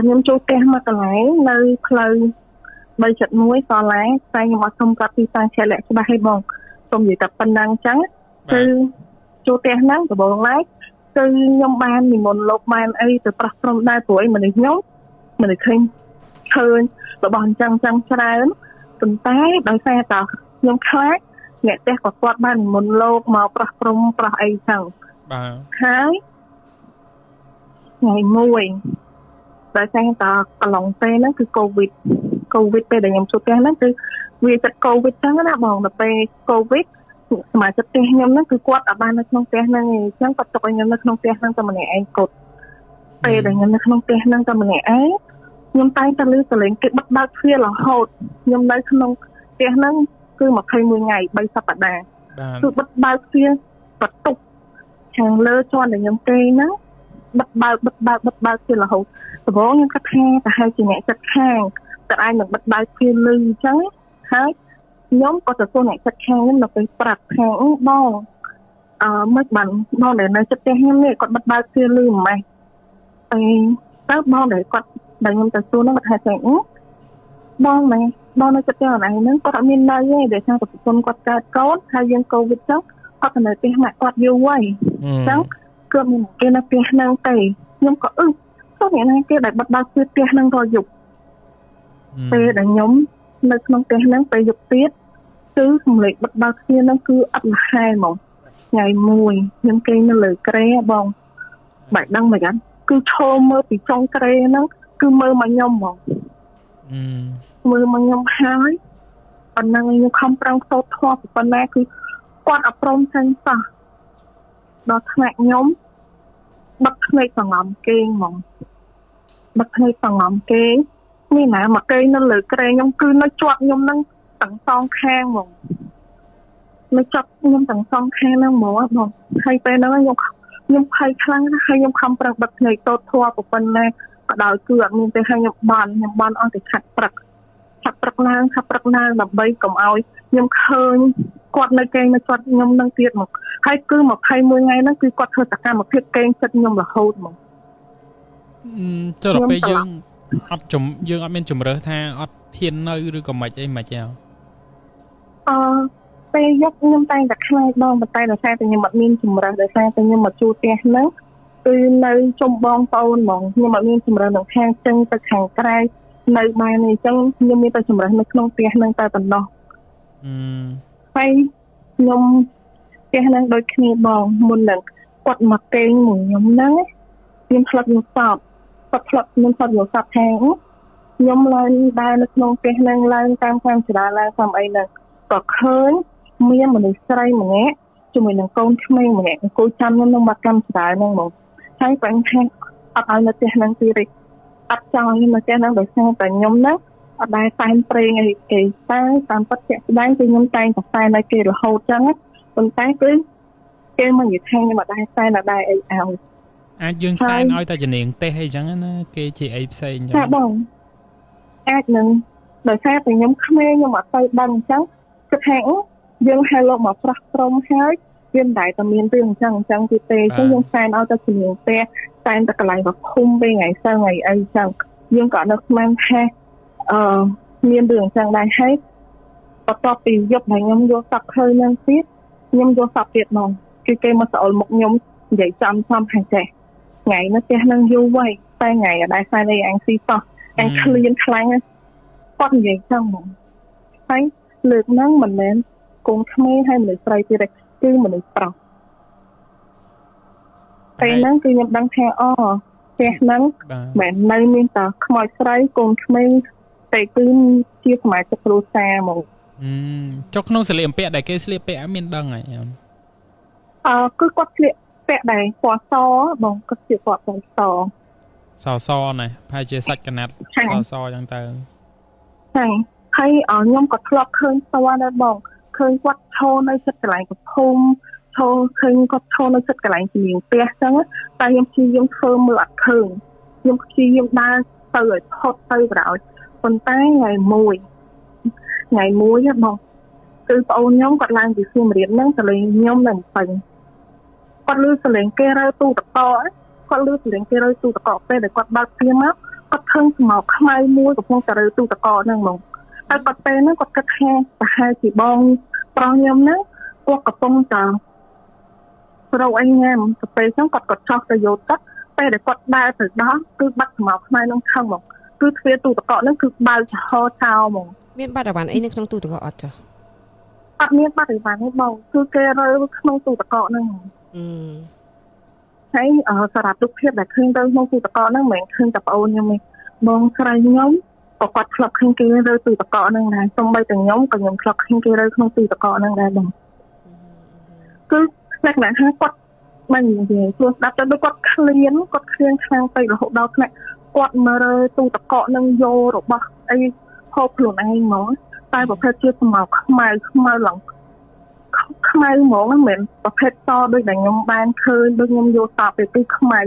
nhom chỗ kem mà cái nơi khơi bây chật muối to lá tay nhom không có pi sang xe lẹ cho ba hay bông xong gì tập phân năng trắng từ chỗ kem nắng của bông lái từ nhom ban thì một lộc ban ấy từ bạc from đa tuổi mình được nhóc mình được khinh hơn và bọn trăng trái từng tái đôi xe tàu nhom khác nhẹ té có quạt ban một lộc màu bạc from bạc ấy chẳng hái ngày mùi đôi xe tàu lòng tê nóคือcovidไปแต่ยังสุดแก่นั่นคือวีจะโควิดทั้งนั้นบอกแต่ไปโควิดสมัยจะเตะยังนั่นคือกวาดอาบานนักน้องเตะนั่งยังปัจจุบันยังนักน้องเตะนั่งจะมาเนี่ยไอ้กดไปแต่ยังนักน้องเตะนั่งจะมาเนี่ยไอ้ยังตายตะลือตะเลงเก็บบักบักเฟี้ยหล่อโหดยังได้ขนมเตะนั่งคือมาใครมือไงใบสับปะดาคือบักบักเฟี้ยปัดตุกแข่งเลือดจวนแต่ยังเตะนั่งบักบักเฟี้ยหล่อโหดแต่บอกยังกระแทกแต่ให้จีเนี่ยจะแข่งแต่ไอ้หนึ่งบัดใบเพียลือจังฮะย้อมก็จะตัวไหนจะแข็งนั่นเราไปปรับแข็งบ้องเมื่อบันบ้องเดี๋ยวนั้นจะแข็งเนี่ยก็บัดใบเพียลือไหมไปตั้งบ้องเดี๋ยวก็เดี๋ยวยังจะตัวนั่นบัดหายใจ បងណែបងនៅចិត្តហ្នឹងហ្នឹងគាត់អត់មាននៅទេដែលថាប្រពន្ធគាត់កើតកូនហើយយើងកូវីដចឹងគាត់ទៅនៅផ្ទះម៉ាក់គាត់យូរហើយចឹងគឺមានគេនៅផ្ទះហ្នឹងទេខ្ញុំក៏ទៅអ្នកណាគេដែលបិទបើកផ្ទះហ្នឹងរាល់យប់ពេលដែលខ្ញុំនៅក្នុងផ្ទះហ្នឹងពេលយប់ទៀតគឺសម្លេងបិទបើកគ្នាហ្នឹងគឺអត់លហែហ្មងថ្ងៃមួយខ្ញុំគេងនៅលើគ្រែបងបាច់ដឹងមិនអត់គឺឈរមើលពីចុងគ្រែហ្នឹងគឺមើលមកខ្ញុំហ្មងមើលមកខ្ញុំហើយប៉ុណ្ណឹងខ្ញុំខំប្រឹងសូត្រធម៌ប៉ុណ្ណាគឺគាត់អត់ព្រមចាញ់សោះដល់ថ្នាក់ខ្ញុំបិទភ្នែកសង្ងំគេងហ្មងបិទភ្នែកសង្ងំគេងមានណាមកគេងនៅលើគ្រែខ្ញុំគឺនៅជាប់ខ្ញុំនឹងទាំងសងខាងហ្មងនៅជាប់ខ្ញុំទាំងសងខាងហ្នឹងហ្មងបងហើយពេលហ្នឹងខ្ញុំភ័យខ្លាំងណាស់ហើយខ្ញុំខំប្រឹងបិទភ្នែកសូត្រធម៌ប៉ុណ្ណាក៏ដោយគឺអត់មានទេហើយខ្ញុំបន់អស់តែឆាប់ព្រឹកឡើងដើម្បីកុំឲ្យខ្ញុំឃើញគាត់នៅគេងនៅគាត់ខ្ញុំនឹងទៀតមកហើយគឺ21ថ្ងៃហ្នឹងគឺគាត់ធ្វើសកម្មភាពគេងចិត្តខ្ញុំរហូតមកចុះដល់ពេលយើងអត់មានជំរើសថាអត់ហ៊ាននៅឬក៏មិនអីមិនចៅពេលយកខ្ញុំតែងតែខ្លាចបងប៉ុន្តែដោយសារតែខ្ញុំអត់មានជំរើសដោយសារតែខ្ញុំមកជួលផ្ទះហ្នឹងគឺនៅជុំបងប្អូនហ្មងខ្ញុំអត់មានជំរើសនៅខាងចឹងទៅខាងក្រៅនៅបានអញ្ចឹងខ្ញុំមានតែជំរើសនៅក្នុងផ្ទះហ្នឹងតែប៉ុណ្ណោះហើយខ្ញុំផ្ទះហ្នឹងដូចគ្នាបងមុននឹងគាត់មកគេងមួយខ្ញុំហ្នឹងខ្ញុំផ្លឹកខ្ញុំសពគាត់ផ្លឹកខ្ញុំសពខ្ញុំសពខាងខ្ញុំឡើងដើរនៅក្នុងផ្ទះហ្នឹងឡើងតាមខាងចរាឡើងតាមអីហ្នឹងក៏ឃើញមានមនុស្សស្រីម្នាក់ជាមួយនឹងកូនក្មេងម្នាក់អង្គុយចាំខ្ញុំនៅមាត់កម្មចរាហ្នឹងហ្មងហើយបែរថាអត់ឲ្យនៅផ្ទះហ្នឹងទៀតទេអត់ចង់ខ្ញុំនៅផ្ទះហ្នឹងដោយសារតែខ្ញុំហ្នឹងអត់ដែរតែងប្រេងអីគេតែតាមពិតជាក់ស្ដែងគឺខ្ញុំតែងតែតែនៅគេរហូតចឹងប៉ុន្តែគឺគេមកនិយាយថាខ្ញុំអត់ដែរតែអត់ដែរអីឲ្យអាចយើងសែនឲ្យតែជំនាញទេសអីចឹងណាគេជាអីផ្សេងចឹងចាបងអាចនឹងដោយសារតែខ្ញុំក្មេងខ្ញុំអត់ទៅដឹងអញ្ចឹងគិតថាយើងហៅលោកមកប្រោះព្រំហើយវាមិនដែរតែមានរឿងអញ្ចឹងទីទេចឹងយើងសែនឲ្យតែជំនាញទេសតែតែកន្លែងប្រភុំពេលថ្ងៃសៅរ៍ថ្ងៃអីចឹងយើងក៏នឹកស្មានថាមានរឿងអញ្ចឹងដែរហើយបន្ទាប់ពីយប់ហើយខ្ញុំយកសក់ឃើញនឹងទៀតខ្ញុំយកសក់ទៀតមកគឺគេមកស្អុលមុខខ្ញុំនិយាយចំហាចេះថ្ងៃនោះផ្ទះនឹងយូរហើយតែថ្ងៃអត់ដែរសែនអីអញស៊ីតោះអញឃ្លានខ្លាំងគាត់និយាយចឹងហ្មងហើយលើកហ្នឹងមិនមែនកូនក្មេងហើយមនុស្សស្រីទៀតទេគឺមនុស្សប្រុសពេលហ្នឹងគឺខ្ញុំដឹងថាផ្ទះហ្នឹងមិននៅមានតែខ្មោចស្រីកូនក្មេងតែគឺជាសមាជិកគ្រួសារហ្មងចុះក្នុងស្លៀកបំពាក់ដែលគេស្លៀកពាក់មានដឹងហើយអូនគឺគាត់ស្លៀកពាក់ដែរពណ៌សបងគាត់ស្លៀកពណ៌សណាប្រហែលជាសាច់កណាត់សចឹងទៅហើយខ្ញុំក៏ធ្លាប់ឃើញផ្ទាល់ដែរបងឃើញគាត់ឈរនៅចិត្តកន្លែងប្រភូមិឃើញគាត់ឈរនៅចិត្តកន្លែងជំនាញផ្ទះចឹងតែខ្ញុំព្យាយាមធ្វើមើលអត់ឃើញខ្ញុំព្យាយាមដើរទៅឲ្យផុតទៅក្រោយប៉ុន្តែថ្ងៃមួយបងគឺប្អូនខ្ញុំគាត់ឡើងពីសៀមរាបហ្នឹងទៅលេងខ្ញុំនៅពេញគាត់លឺសលេងគេរើទូតកគាត់លឺសលេងគេរើទូតកពេលដែលគាត់បើកទ្វារមកគាត់ឃើញស្មោកខ្មៅមួយកំពុងតែរើទូតកហ្នឹងហ្មងហើយគាត់ពេលហ្នឹងគាត់គិតថាប្រហែលជាបងប្រុសខ្ញុំហ្នឹងគាត់កំពុងតែរកអីញ៉ាំទៅពេលហ្នឹងគាត់ចោះទៅយកទឹកពេលដែលគាត់ដើរទៅដល់គឺបាត់ស្មោកខ្មៅហ្នឹងខឹងហ្មងគឺទ្វារទូតកហ្នឹងគឺបើកចំហចោលហ្មងមានបាត់អីវ៉ាន់អីនៅក្នុងទូតកអត់ចាអត់មានបាត់អីវ៉ាន់ទេបងគឺគេរើក្នុងទូតកហ្នឹងហើយសារ៉ាប់រូបភាពដែលឃើញទៅក្នុងទូតកហ្នឹងមិនមែនឃើញតែប្អូនខ្ញុំទេបងស្រីខ្ញុំក៏គាត់ធ្លាប់ឃើញគេរើទូតកហ្នឹងដែរសូម្បីតែខ្ញុំក៏ខ្ញុំធ្លាប់ឃើញគេរើក្នុងទូតកហ្នឹងដែរបងគឺលក្ខណៈថាគាត់មិននិយាយខ្លួនស្ដាប់ទៅដូចគាត់ឃ្លានខ្លាំងទៅរហូតដល់ថ្នាក់គាត់មករើទូតកហ្នឹងយករបស់អីហូបខ្លួនឯងហ្មងតែប្រភេទជាស្មៅខ្មៅឡើងខ្មៅហ្មងមិនមែនប្រភេទសដូចដែលខ្ញុំបានឃើញដូចខ្ញុំយកតបទៅគឺខ្មៅ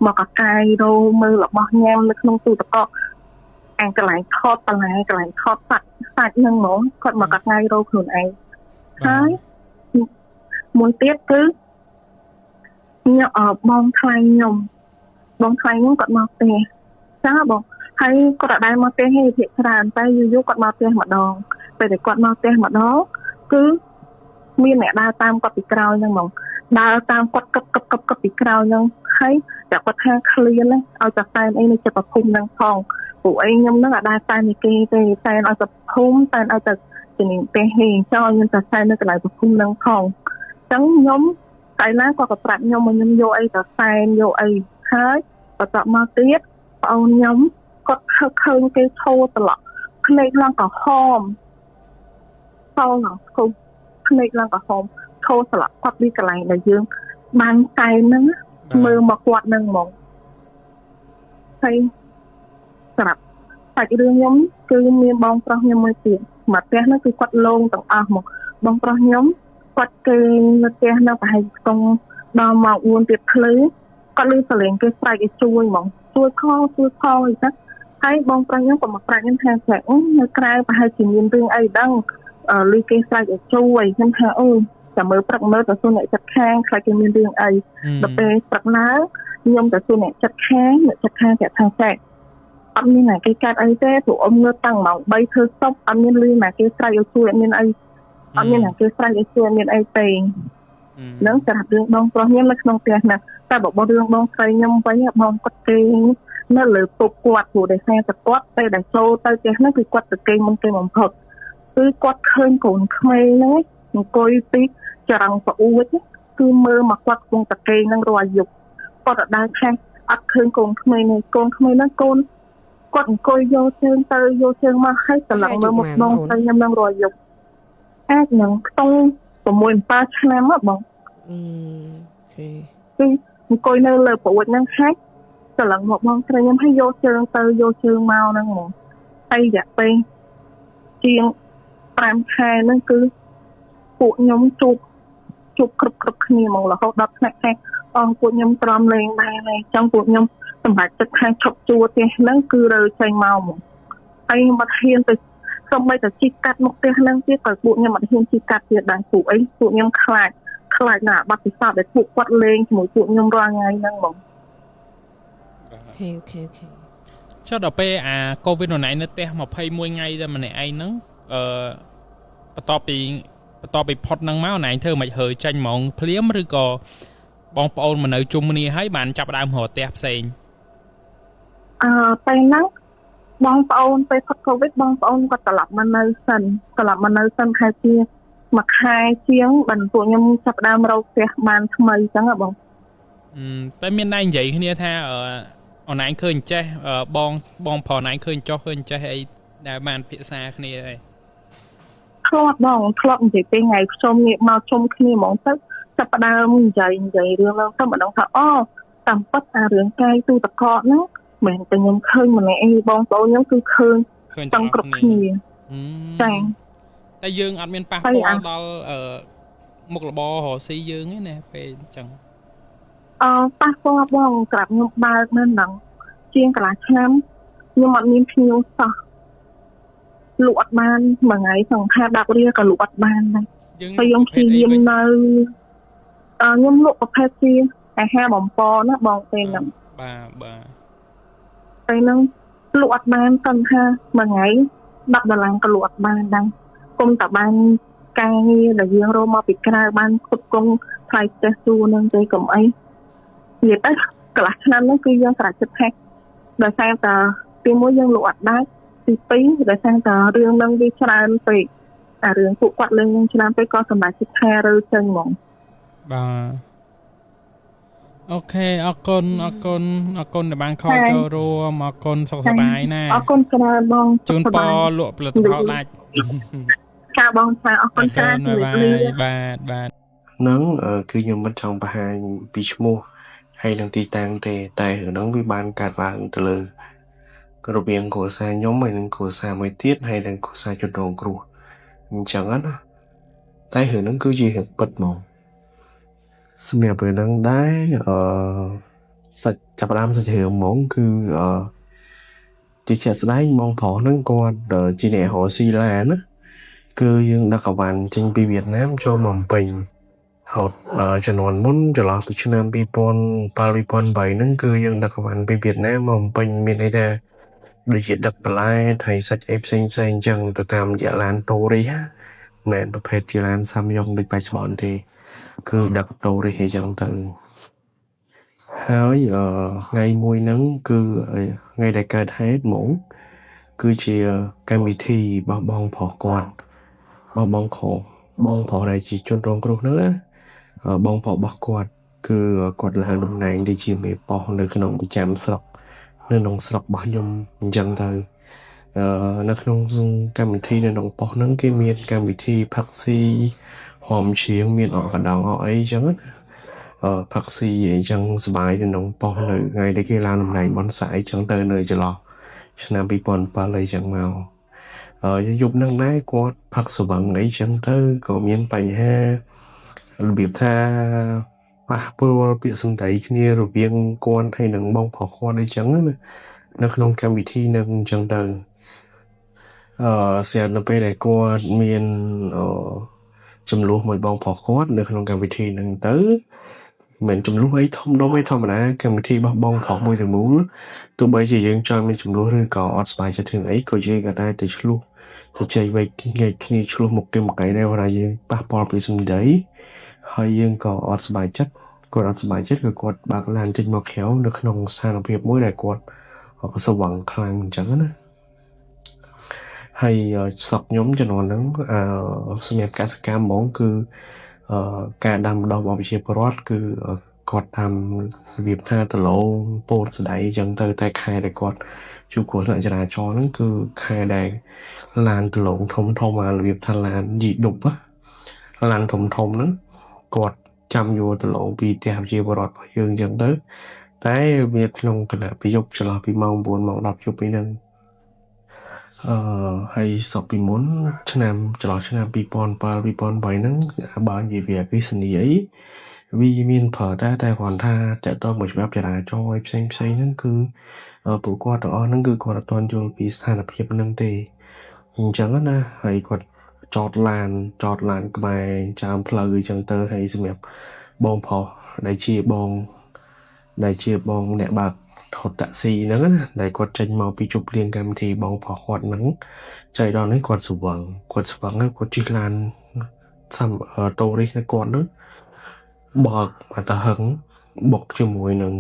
មកកកាយរោមើលរបស់ញ៉ាំនៅក្នុងទូទឹកកកអាកន្លែងថតបន្លែកន្លែងថតសាច់ហ្នឹងហ្មងគាត់មកកកាយរោខ្លួនឯងហើយមួយទៀតគឺបងថ្លៃខ្ញុំគាត់មកផ្ទះចាបង ហើយគាត់អត់ដែរមកផ្ទះទេភាគច្រើនតែយូរគាត់មកផ្ទះម្ដងពេលតែគាត់មកផ្ទះម្ដងគឺមានអ្នកដើរតាមគាត់ពីក្រោយហ្នឹងហ្មងដើរតាមគាត់កឹបពីក្រោយហ្នឹងហើយតែគាត់ថាឃ្លានណាឲ្យតែតែអីនៅចិត្តប្រភពហ្នឹងផងពួកអីខ្ញុំហ្នឹងអត់ដែរតែនេះគេទេតែឲ្យតែភូមិតែឲ្យតែជំនាញផ្ទះហេចង់ឲ្យខ្ញុំតែតែនៅកន្លែងប្រភពហ្នឹងផងអញ្ចឹងខ្ញុំកាលណាគាត់ក៏ប្រាប់ខ្ញុំមកខ្ញុំយកអីទៅសែនយកអីហើយបន្ទាប់មកទៀតបងអូនខ្ញុំគាត់ឃើញគេឈោត្រឡប់ភ្នែកឡើងក្រហមសល់ឡើងស្គប់ភ្នែកឡើងក្រហមឈោត្រឡប់គាត់ពីកន្លែងដែលយើងបានតែហ្នឹងមើលមកគាត់ហ្នឹងហ្មងហើយសម្រាប់សាច់រឿងខ្ញុំគឺមានបងប្រុសខ្ញុំមួយទៀតមកផ្ទះហ្នឹងគឺគាត់លងទាំងអស់មកបងប្រុសខ្ញុំគាត់គេនៅផ្ទះហ្នឹងប្រហែលស្ទង់ដល់ម៉ោង4ទៀតភ្លឺគាត់លឺសលេងគេស្រែកឲ្យជួយហ្មងជួយខអីចឹងហើយបងប្រុសខ្ញុំក៏មកប្រាច់ខ្ញុំថាចានៅក្រៅប្រហែលជាមានរឿងអីដឹងលឺគេស្រែកឲ្យជួយខ្ញុំថាអូតែមើលព្រឹកមើលទៅសួរអ្នកចិត្តខាងខ្លាចគេមានរឿងអីដល់ពេលព្រឹកឡើងខ្ញុំទៅសួរអ្នកចិត្តខាងគេថាចាអត់មានណាគេកាត់អីទេព្រោះអ៊ំងើបតាំងម៉ោង3ធ្វើសពអត់មានលឺណាគេស្រែកឲ្យជួយអត់មានអីអត់មានណាគេស្រែកឲ្យជួយអត់មានអីទេនឹងសម្រាប់រឿងបងប្រុសខ្ញុំនៅក្នុងផ្ទះណាតែបើរឿងបងស្រីខ្ញុំវិញបងគាត់គេនៅលើពុកគាត់ព្រោះដោយសារតែគាត់ពេលដែលចូលទៅផ្ទះហ្នឹងគឺគាត់ទៅគេមុនគេបំផុតគឺគាត់ឃើញកូនក្មេងហ្នឹងអង្គុយពីចរង្គប្អួតគឺមើលមកគាត់កំពុងតែគេហ្នឹងរាល់យប់គាត់អត់ដែរថាអត់ឃើញកូនក្មេងនេះកូនក្មេងហ្នឹងកូនគាត់អង្គុយយកជើងទៅយកជើងមកហើយត្រឡប់មើលមុខបងស្រីខ្ញុំហ្នឹងរាល់យប់អាចនឹងខ្ទង់6 7ឆ្នាំមកបងគឺអង្គុយនៅលើប្អួតហ្នឹងហាច់ត្រឡប់មកបងស្រីខ្ញុំឲ្យយកជើងទៅយកជើងមកហ្នឹងហ្មងហើយរយៈពេលជាង5ខែហ្នឹងគឺពួកខ្ញុំជួបគ្រប់គ្នាហ្មងរហូតដល់ថ្នាក់ថាពួកខ្ញុំទ្រាំលេងដែរហើយចង់ពួកខ្ញុំសម្រាប់ទឹកខាងឈប់ជួផ្ទះហ្នឹងគឺរើចេញមកហ្មងហើយខ្ញុំអត់ហ៊ានទៅសូម្បីតែជីកកាត់មុខផ្ទះហ្នឹងទៀតក៏ពួកខ្ញុំអត់ហ៊ានជីកកាត់ទៀតដែរពួកខ្ញុំខ្លាចណាបាត់ពិសោធន៍ដែលពួកគាត់លេងជាមួយពួកខ្ញុំរាល់ថ្ងៃហ្នឹងហ្មងអូខេចុះដល់ពេលអាកូវីដ-19នៅផ្ទះ21ថ្ងៃតែម្នាក់ឯងហ្នឹងបន្ទាប់ពីផុតហ្នឹងមកណែធ្វើមិនហើចេញហ្មងភ្លាមឬក៏បងប្អូនមកនៅជុំគ្នាហើយបានចាប់ដើមរកផ្ទះផ្សេងពេលហ្នឹងបងប្អូនពេលផុតកូវីដបងប្អូនគាត់ត្រឡប់មកនៅសិនខែជាមួយខែជាងបានពួកខ្ញុំចាប់ដើមរកផ្ទះបានថ្មីអញ្ចឹងហ៎បងតែមានតែនិយាយគ្នាថាអូនឯងឃើញចេះបងប្រុសណែឃើញចុះឃើញចេះអីដែលបានពិភាក្សាគ្នាអីធ្លាប់និយាយពេលថ្ងៃខ្ញុំងាកមកជុំគ្នាហ្មងទៅចាប់ដើមនិយាយរឿងហ្នឹងទៅម្ដងថាតាមពិតអារឿងកាយទូតកកហ្នឹងមិនតែខ្ញុំឃើញម្នាក់ឯងបងប្អូនខ្ញុំគឺឃើញទាំងគ្រប់គ្នាចាតែយើងអត់មានប៉ះពាល់ដល់មុខរបររកស៊ីយើងទេណាពេលអញ្ចឹងប៉ះពាល់បងក្រាបខ្ញុំបើកមែនហ្នឹងជាងកន្លះឆ្នាំខ្ញុំអត់មានភ្ញៀវសោះលក់អត់បានមួយថ្ងៃសង្ខា10រៀលក៏លក់អត់បានដែរហើយខ្ញុំព្យាយាមនៅខ្ញុំលក់ប្រភេទជាអាហារបំពងណាបងពេលហ្នឹងបាទពេលហ្នឹងលក់អត់បានសង្ខាមួយថ្ងៃ$10ក៏លក់អត់បានដែរគុំតែបានការងារដែលយើងរកមកពីក្រៅបានគ្រប់គ្រងថ្លៃផ្ទះជួលហ្នឹងទេកុំអីនិយាយទៅកន្លះឆ្នាំហ្នឹងគឺយើងស្រេចចិត្តថាដោយសារតែទីមួយយើងលក់អត់ដែរទី2ដោយសារតែរឿងហ្នឹងវាច្រើនពេកអារឿងពួកគាត់លេងច្រើនពេកក៏សម្រាប់ចិត្តថារើចេញហ្មងបាទអូខេអរគុណដែលបានខលចូលរួមអរគុណសុខសប្បាយណាអរគុណច្រើនបងជូនពរលក់ផលិតផលដាច់ចាបងចាអរគុណច្រើនបាទហ្នឹងគឺខ្ញុំមិនចង់បង្ហាញពីឈ្មោះហើយនឹងទីតាំងទេតែរឿងហ្នឹងវាបានកាត់ឡើងទៅលើរវាងគ្រួសារខ្ញុំហើយនឹងគ្រួសារមួយទៀតហើយនឹងគ្រួសារជនរងគ្រោះអញ្ចឹងណាតែរឿងហ្នឹងគឺជារឿងពិតហ្មងសម្រាប់ពេលហ្នឹងដែរសាច់ចាប់ដើមសាច់រឿងហ្មងគឺជាស្ដែងបងប្រុសហ្នឹងគាត់ជាអ្នករស់ស៊ីឡានណាគឺយើងដឹកអវ៉ាន់ចេញពីវៀតណាមចូលមកពេញហូតចំនួនមុនចន្លោះពីឆ្នាំ2007 2008ហ្នឹងគឺយើងដឹកអវ៉ាន់ពីវៀតណាមមកពេញមានន័យថា ដូចជាដឹកបន្លែហើយសាច់អីផ្សេងៗអញ្ចឹងទៅតាមរយៈឡានតូរីសមិនប្រភេទជាឡានសាំយ៉ុងដូចបច្ចុប្បន្នទេគឺដឹកតូរីសអញ្ចឹងទៅហើយថ្ងៃមួយហ្នឹងគឺថ្ងៃដែលកើតហេតុហ្មងគឺជាកម្មវិធីរបស់បងប្រុសគាត់បងប្រុសដែលជាជនរងគ្រោះហ្នឹងបងប្រុសរបស់គាត់គឺគាត់ឡើងតំណែងដូចជាមេប៉ុស្តិ៍នៅក្នុងប្រចាំស្រុកនៅក្នុងស្រុករបស់ខ្ញុំអញ្ចឹងទៅនៅក្នុងកម្មវិធីនៅក្នុងប៉ុស្តិ៍ហ្នឹងគេមានកម្មវិធីផឹកស៊ីហមឈៀងមានអកកណ្ដងអកអីអញ្ចឹងផឹកស៊ីអញ្ចឹងសบายនៅក្នុងប៉ុស្តិ៍នៅថ្ងៃដែលគេឡើងតំណែងបនសាយអញ្ចឹងទៅនៅចន្លោះឆ្នាំ2007អីចឹងមកយប់ហ្នឹងដែរគាត់ផឹកស្វឹងអីចឹងទៅក៏មានបញ្ហារបៀបថាប៉ះពាល់ពាក្យសម្ដីគ្នារវាងគាត់ហើយនឹងបងប្រុសគាត់អីចឹងណានៅក្នុងកម្មវិធីនឹងអញ្ចឹងទៅស្រាប់នៅពេលដែលគាត់មានចំនួនមួយបងប្រុសគាត់នៅក្នុងកម្មវិធីហ្នឹងទៅមិនចំនួនអីធំដុំអីធម្មតាកម្មវិធីរបស់បងប្រុសមួយទាំងមូលទោះបីជាយើងចង់មានចំនួនឬក៏អត់ស្បាយចិត្តរឿងអីក៏យើងក៏តែទៅឆ្លោះទៅជ័យវែកគ្នាឆ្លោះមុខគេមកឯដែរព្រោះយើងប៉ះពាល់ពីសម្ដីហើយយើងក៏អត់ស្បាយចិត្តគាត់អត់ស្បាយចិត្តគឺគាត់បើកឡានចេញមកក្រៅនៅក្នុងស្ថានភាពមួយដែលគាត់ស្វឹងខ្លាំងអញ្ចឹងណាហើយស្រុកខ្ញុំចំនួនហ្នឹងសម្រាប់កសិកម្មហ្មងគឺការដាំដុះរបស់ប្រជាពលរដ្ឋគឺគាត់តាមរបៀបថាដលងពោតស្ដីអញ្ចឹងទៅតែខែដែលគាត់ជួបគ្រោះថ្នាក់ចរាចរណ៍ហ្នឹងគឺខែដែលឡានដលងធំរបៀបថាឡានយីដប់ឡានធំហ្នឹងគាត់ចាំយកដលងពីផ្ទះប្រជាពលរដ្ឋរបស់យើងអញ្ចឹងទៅតែវាក្នុងគណៈពីយប់ចន្លោះពីម៉ោង9ម៉ោង10យប់ពីហ្នឹងហើយសពពីមុនឆ្នាំចន្លោះឆ្នាំ2007 2008ហ្នឹងបើនិយាយពីអគ្គិសនីអីវាមានប្រើតែគាត់ថាតើតើមួយច្បាប់ចរាចរណ៍ផ្សេងហ្នឹងគឺពួកគាត់ទាំងអស់ហ្នឹងគឺគាត់អត់ទាន់យល់ពីស្ថានភាពហ្នឹងទេអញ្ចឹងណាហើយគាត់ចតឡានក្បែរចាមផ្លូវអញ្ចឹងទៅហើយសម្រាប់បងប្រុសដែលជាបងអ្នកបើកថតតាក់ស៊ីហ្នឹងណាដែលគាត់ចេញមកពីជប់លៀងកម្មវិធីបងប្រុសគាត់ហ្នឹងចៃដល់នេះគាត់ស្វឹងគាត់ជិះឡានតូរីសគាត់ហ្នឹងបើកមកទៅហឹងបុកជាមួយនឹង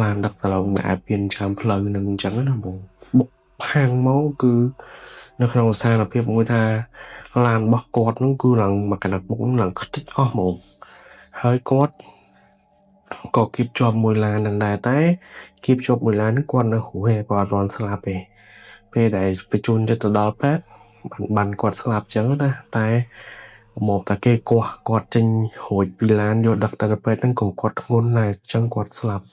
ឡានដឹកតឡងដែលពៀនចាំផ្លូវនឹងអញ្ចឹងណាបងបុកខាងមកគឺនៅក្នុងស្ថានភាពមួយថាឡានរបស់គាត់ហ្នឹងគឺឡើងមកកណ្ដាលមុខឡើងខ្ទេចអស់ហ្មងហើយគាត់ក៏គៀបជាប់មួយឡាននឹងដែរតែគៀបជាប់មួយឡានហ្នឹងគាត់នៅហួរគាត់អត់ទាន់ស្លាប់ទេពេលដែលបញ្ជូនទៅដល់ពេទ្យបានគាត់ស្លាប់ចឹងណាតែមកតែគេគាត់ចេញរួចពីឡានយកដឹកទៅពេទ្យហ្នឹងក៏គាត់ធ្ងន់ដែរចឹងគាត់ស្លាប់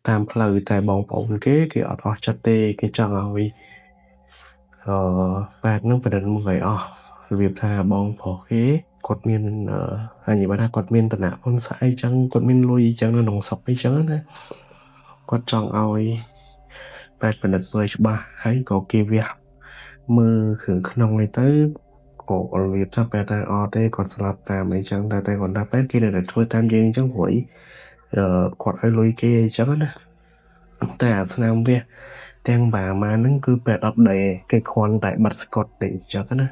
តាមផ្លូវតែបងប្អូនគេអត់អស់ចិត្តទេគេចង់ឲ្យពេទ្យហ្នឹងបដិសេធឲ្យអស់របៀបថាបងប្រុសគេគាត់មាននិយាយថាគាត់មានឋានៈប៉ុនស្អីចឹងគាត់មានលុយចឹងនៅក្នុងស្រុកអីចឹងណាគាត់ចង់ឲ្យពេទ្យពិនិត្យមើលច្បាស់ហើយក៏គេវះមើលគ្រឿងក្នុងនេះទៅក៏របៀបថាពេទ្យថាអត់ទេគាត់ស្លាប់តាមអីចឹងតែគាត់ថាពេទ្យគេនៅតែធ្វើតាមយើងចឹងព្រោះគាត់ឲ្យលុយគេអីចឹងណាតែអាស្នាមវះទាំងបាម៉ាហ្នឹងគឺពេទ្យអត់ដែរគេគ្រាន់តែបាត់ស្កុតទេចឹងណា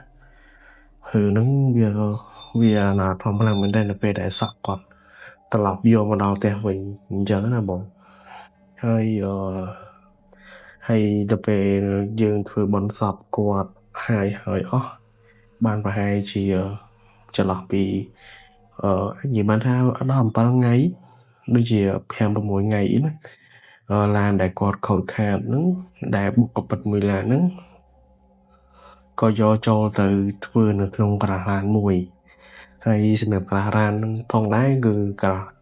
ហ្នឹងវាណាធម្មតាមិនដែរនៅពេលដែលសក់គាត់ត្រឡប់យកមកដល់ផ្ទះវិញអញ្ចឹងណាបងហើយទៅពេលយើងធ្វើបន់សពគាត់ហើយអស់បានប្រហែលជាចន្លោះពីនិយាយបានថាដល់7ថ្ងៃដូចជា5-6ថ្ងៃណាឡានដែលគាត់ខូចខាតហ្នឹងដែលបុកកពិតមួយឡានហ្នឹងក៏យកចូលទៅធ្វើនៅក្នុងក្រាស់ឡានមួយហើយសម្រាប់ក្រាស់ឡានហ្នឹងផងដែរគឺ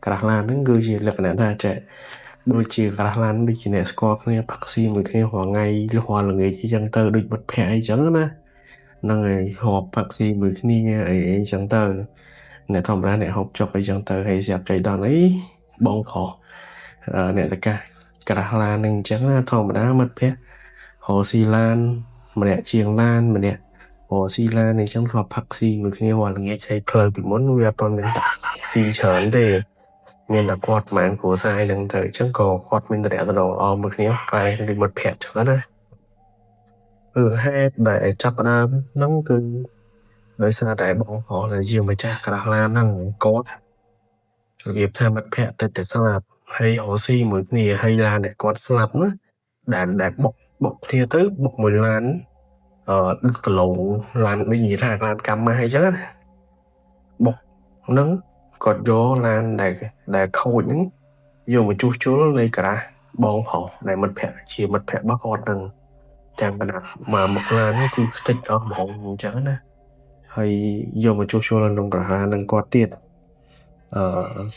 ក្រាស់ឡានហ្នឹងគឺជាលក្ខណៈថាចេះដូចជាក្រាស់ឡានដូចជាអ្នកស្គាល់គ្នាផឹកស៊ីមួយគ្នារាល់ថ្ងៃរាល់ល្ងាចអីចឹងទៅដូចមិត្តភក្តិអីចឹងណាហ្នឹងហើយហូបផឹកស៊ីមួយគ្នាអីចឹងទៅអ្នកធម្មតាអ្នកហូបចុកអីចឹងទៅហើយស្រាប់ចៃដល់អីបងប្រុសអ្នកតកាក្រាស់ឡានហ្នឹងអញ្ចឹងណាធម្មតាមិត្តភក្តិរកស៊ីឡានម្នាក់ជាងឡានម្នាក់រកស៊ីឡានអញ្ចឹងធ្លាប់ផឹកស៊ីមួយគ្នារាល់ល្ងាចហើយផ្លូវពីមុនវាអត់ទាន់មានតាក់ស៊ីច្រើនទេមានតែគាត់ប្រហែលគ្រួសារហ្នឹងទៅអញ្ចឹងក៏គាត់មានតំណែងល្អមួយគ្នាតែដូចមិត្តភក្តិចឹងណា ហេតុដែលចាប់ផ្ដើមហ្នឹងគឺដោយសារតែបងប្អូនដែលជាម្ចាស់ក្រាស់ឡានហ្នឹងគាត់របៀបថាមិត្តភក្តិទៅស្លាប់ហើយរស់ស៊ីមួយគ្នាហើយឡានដែលគាត់ស្លាប់ណាដែលបុកគ្នាទៅបុកមួយឡានដឹកគីឡូឡានដូចនិយាយថាឡានកម្មម៉ាស់អីចឹងណាបុកហ្នឹងគាត់យកឡានដែលខូចហ្នឹងយកមកជួសជុលនៃក្រាស់បងប្រុសដែលមិត្តភក្តិជាមិត្តភក្តិរបស់គាត់ហ្នឹងទាំងបណ្ដាមកមុខឡានហ្នឹងគឺខ្ទេចអស់ហ្មងអញ្ចឹងណាហើយយកមកជួសជុលក្នុងក្រាស់ឡានហ្នឹងគាត់ទៀត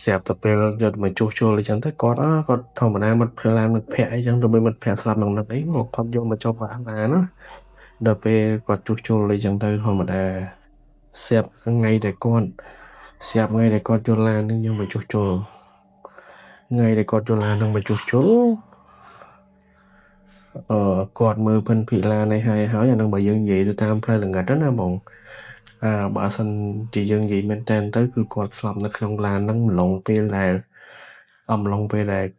ស្រាប់តែពេលយកមកជួសជុលអញ្ចឹងទៅគាត់ធម្មតាមិត្តភក្តិអីចឹងទៅមិត្តភក្តិស្លាប់ក្នុងនឹកអីមកគាត់យកមកចុះក្រាស់ឡានណាដល់ពេលគាត់ជួសជុលអីចឹងទៅធម្មតាស្រាប់ថ្ងៃដែលគាត់យកឡានហ្នឹងយកមកជួសជុលថ្ងៃដែលគាត់យកឡានហ្នឹងមកជួសជុលគាត់មើលភិនភិឡាននេះហើយអាហ្នឹងបើយើងនិយាយទៅតាមផ្លូវល្ងិតណាបងបើសិនជាយើងនិយាយមែនតើទៅគឺគាត់ស្លាប់នៅក្នុងឡានហ្នឹងម្លងពេលដែល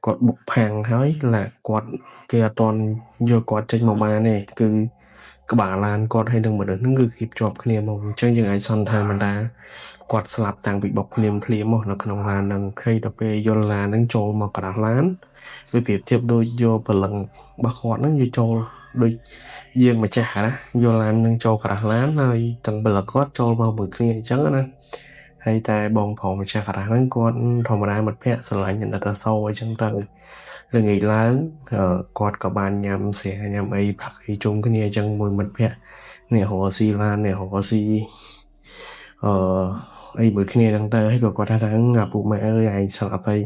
គាត់បុកផាំងហើយឡាគាត់គេអត់ទាន់យកគាត់ចេញមកបានទេគឺក្បាលឡានគាត់ហើយនឹងមនុស្សហ្នឹងគឺគេភ្ជាប់គ្នាមកអញ្ចឹងយើងអាចសន្និដ្ឋានបានថាគាត់ស្លាប់តាំងពីបុកភ្លាមមកនៅក្នុងឡានហ្នឹងហើយដល់ពេលយល់ឡានហ្នឹងចូលមកក្រាស់ឡានវាប្រៀបធៀបដូចយកព្រលឹងរបស់គាត់ហ្នឹងយកចូលដូចយើងម្ចាស់ណាយកឡានហ្នឹងចូលក្រាស់ឡានហើយទាំងព្រលឹងគាត់ចូលមកមួយគ្នាអញ្ចឹងណាហើយតែបងប្រុសម្ចាស់ក្រាស់ហ្នឹងគាត់ធម្មតាមិត្តភក្តិស្រឡាញ់អ្នករសោអញ្ចឹងទៅល្ងាចឡើងគាត់ក៏បានញ៉ាំស្រាញ៉ាំអីផឹកអីជុំគ្នាអញ្ចឹងមួយមិត្តភក្តិនេះរស់ស៊ីឡាននេះរស់ស៊ីអីមួយគ្នាហ្នឹងទៅហើយក៏គាត់ថាអាពូម៉ែអើយឯងស្លាប់ហើយ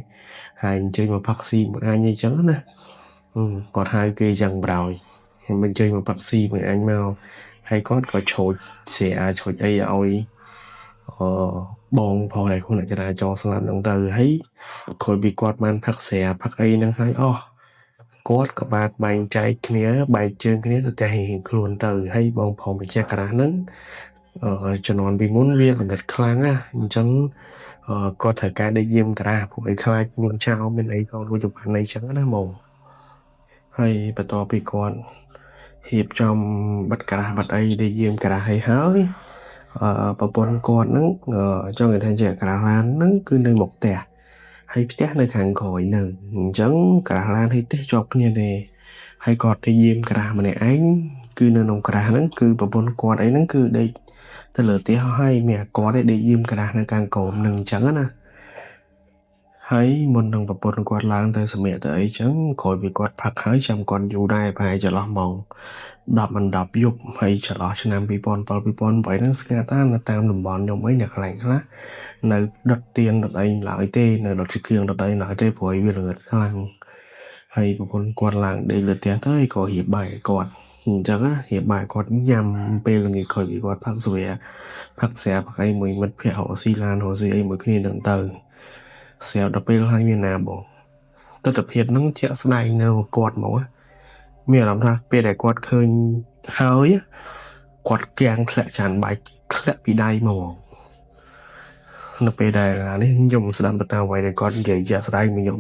ហើយអញ្ជើញមកផឹកស៊ីមួយអញអីចឹងណាគាត់ហៅគេចឹងប្រោយខ្ញុំអញ្ជើញមកផឹកស៊ីមួយអញមកហើយគាត់ក៏ឆូចស្រាឆូចអីឲ្យបងប្រុសដែលខ្លួនចរាចរស្លាប់ហ្នឹងទៅហើយក្រោយពីគាត់បានផឹកស្រាផឹកអីហ្នឹងហើយគាត់ក៏បានបែងចែកគ្នាបែកជើងគ្នាទៅតែរៀងខ្លួនទៅហើយបងប្រុសម្ចាស់ក្រាស់ហ្នឹងជំនាន់ពីមុនវាល្ងិតខ្លាំងណាអញ្ចឹងគាត់ត្រូវការដេកយាមក្រាស់ពួកឯងខ្លាចខ្លួនចោលមានអីក៏រួចទៅបានអីចឹងណាហ្មងហើយបន្ទាប់ពីគាត់ហៀបចំបិទក្រាស់បាត់អីដេកយាមក្រាស់ហើយប្រពន្ធគាត់ហ្នឹងចង់និយាយថាជាក្រាស់ឡានហ្នឹងគឺនៅមុខផ្ទះហើយផ្ទះនៅខាងក្រោយហ្នឹងអញ្ចឹងក្រាស់ឡានហើយផ្ទះជាប់គ្នាទេហើយគាត់ទៅយាមក្រាស់ម្នាក់ឯងគឺនៅក្នុងក្រាស់ហ្នឹងគឺប្រពន្ធគាត់អីហ្នឹងគឺដេកទៅលើផ្ទះហើយមានគាត់ឯងដេកយាមក្រាស់នៅខាងក្រោមហ្នឹងអញ្ចឹងណាហើយមុននឹងប្រពន្ធគាត់ឡើងទៅសម្រាកទៅអីចឹងក្រោយពីគាត់ផឹកហើយចាំគាត់យូរដែរប្រហែលចន្លោះម៉ោង10 យប់ហើយចន្លោះឆ្នាំ2007 2008ហ្នឹងស្ងាត់នៅតាមតំបន់ខ្ញុំអីអ្នកកន្លែងខ្លះនៅដុតទៀនដុតអីឡើយទេនៅដុតគ្រឿងដុតអីឡើយទេព្រោះវាល្ងិតខ្លាំងហើយប្រពន្ធគាត់ឡើងដេកលើផ្ទះទៅក៏រៀបបាយគាត់អញ្ចឹងណារៀបបាយគាត់ញ៉ាំពេលល្ងាចក្រោយពីគាត់ផឹកស្រាផឹកអីមួយមិត្តភក្តិរកស៊ីឡានរកស៊ីអីមួយគ្នាហ្នឹងទៅស្រាប់ដល់ពេលហើយមានណាបងទស្សនភាពហ្នឹងជាក់ស្ដែងនៅគាត់មកមានអារម្មណ៍ថាពេលដែលគាត់ឃើញហើយគាត់គាំងធ្លាក់ចានបាយធ្លាក់ពីដៃមកនៅពេលដែលនេះខ្ញុំស្ដាប់ទៅតាមអ្វីដែលគាត់និយាយជាក់ស្ដែងមកខ្ញុំ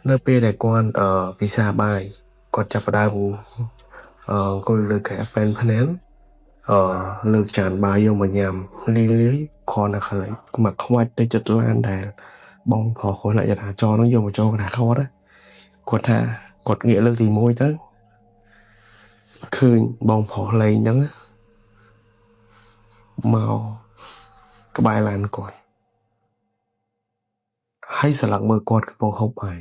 នៅពេលដែលគាត់ពិសាបាយគាត់ចាប់ផ្ដើមអង្គុយលើកែប៉ែនភ្នែនលើកចានបាយយកមកញ៉ាំលាយគ្រាន់តែខ្លាចមកខ្វាច់ទៅចិត្តឡានដែលបងប្រុសគាត់ចរាចរណ៍ហ្នឹងយកមកចូលកណ្ដាលគាត់ថាគាត់ងាកលើកទី1ទៅឃើញបងប្រុសលេងហ្នឹងមកក្បែរឡានគាត់ហើយស្លឹកមើលគាត់កំពុងហូបបាយ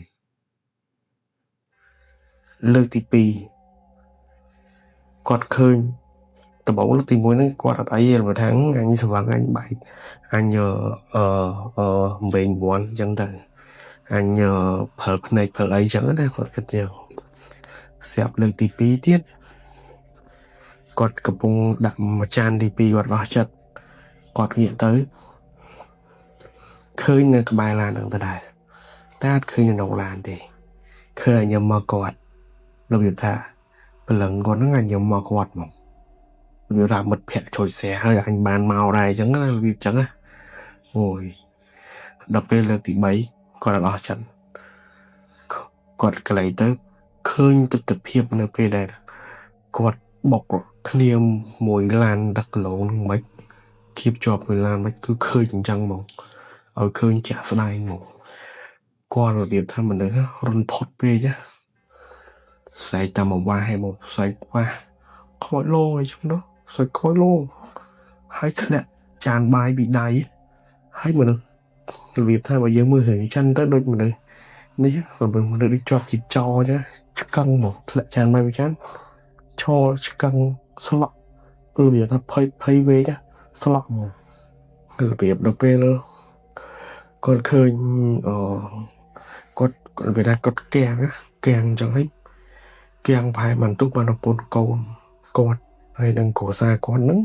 លើកទី2គាត់ឃើញដំបូងលើកទី1ហ្នឹងគាត់អត់អីទេមកថាអញស្វឹងអញបែកអញវែងវ័នអញ្ចឹងទៅអញព្រើភ្នែកព្រើអីអញ្ចឹងណាគាត់គិតយ៉ាងស្រាប់លើកទី2ទៀតគាត់កំពុងដាក់មួយចានទី2គាត់បោះចិត្តគាត់ងាកទៅឃើញនៅក្បែរឡានហ្នឹងដដែលតែអត់ឃើញនៅក្នុងឡានទេឃើញញ៉ាំមកគាត់របៀបថាព្រលឹងគាត់ហ្នឹងញ៉ាំមកគាត់មកវាថាមិត្តភក្តិជួយស្រែហើយអញបានមកដែរអញ្ចឹងណារបៀបអញ្ចឹងណាអូយដល់ពេលលើកទី3គាត់អត់អស់ចិត្តគាត់ក្លែងទៅ ឃើញទស្សនវិជ្ជានៅពេលដែលគាត់បុកគ្នាមួយឡាន10គីឡូហ្នឹងមិនគៀបជាប់មួយឡានមិនគឺឃើញអញ្ចឹងហ្មងឲ្យឃើញជាក់ស្ដែងហ្មងគាត់របៀបថាមនុស្សរន្ធត់ពេកណាស្អែកតាមមកវាស់ឲ្យមកស្អែកវាស់ខ្មោចលោអីចឹងទៅស្អែកខ្មោចលោហើយធ្លាក់ចានបាយពីដៃហើយមនុស្សរបៀបថាបើយើងមើលរឿងចឹងទៅដូចមនុស្សនេះបើមនុស្សដូចជាប់ជីចោចឹងឆ្កឹងមកធ្លាក់ចានបាយពីចានឈរឆ្កឹងស្លក់គឺវាថាភ័យវេកស្លក់មកគឺរបៀបដល់ពេលគាត់ឃើញគាត់វាថាគាត់កៀងអញ្ចឹងហើយកៀងផែមិនទុកបានប្រពន្ធកូនគាត់ហើយនឹងគ្រួសារគាត់នឹង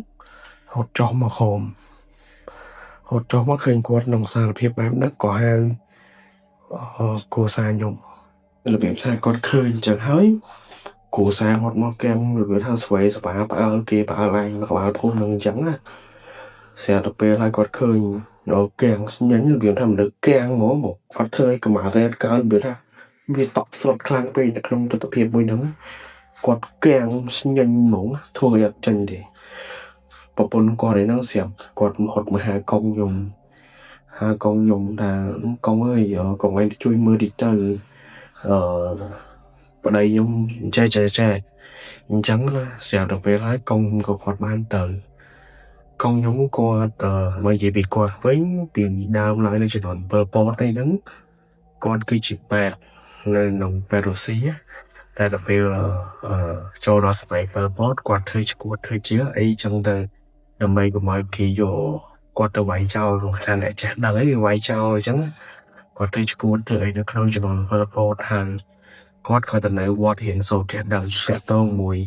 ហត់ចោះមកខំហត់ចោះមកឃើញគាត់ក្នុងសារភាពបែបហ្នឹងក៏ហៅគ្រួសារខ្ញុំរបៀបថាគាត់ឃើញអញ្ចឹងហើយគ្រួសារគាត់មកកៀងរបៀបថាស្វែស្បាផ្អើលគេផ្អើលឡើងក្បាលភូមិនឹងអញ្ចឹងណាស្រាប់តែពេលហើយគាត់ឃើញកៀងស្ញាញ់របៀបថាមនុស្សកៀងហ្មងអត់ធ្វើឲ្យកម្មារ៉េតកើរបៀបថាវាតក់ស្លុតខ្លាំងពេកនៅក្នុងទស្សនវិជ្ជាមួយហ្នឹងគាត់កៀងស្ញាញ់ហ្មងធ្វើឲ្យអត់ចាញ់ទេប្រពន្ធគាត់ឯហ្នឹងស្រាប់គាត់ហត់មកហៅកងខ្ញុំថាកងអើយកងឯងជួយមើលតិចទៅប្តីខ្ញុំចែអញ្ចឹងណាស្រាប់តែពេលហើយកងក៏គាត់បានទៅកងខ្ញុំគាត់មកនិយាយពីគាត់វិញពីដើមឡើយនៅជំនាន់7ពតអីហ្នឹងគាត់គឺជាប៉ែតនៅក្នុងប៉ែតរុស្ស៊ីតែដល់ពេលចូលដល់សម័យ7ពតគាត់ធ្វើឈួតធ្វើជាអីចឹងទៅដើម្បីកុំឲ្យគេយកគាត់ទៅវាយចោលខាងអ្នកចេះដឹងអីវាយចោលអញ្ចឹងគាត់ទៅឈួតធ្វើអីនៅក្នុងជំនាន់7ពតហើយគាត់ក៏ទៅនៅវត្តរៀនសូត្រចេះដឹងតាក់ទងមួយ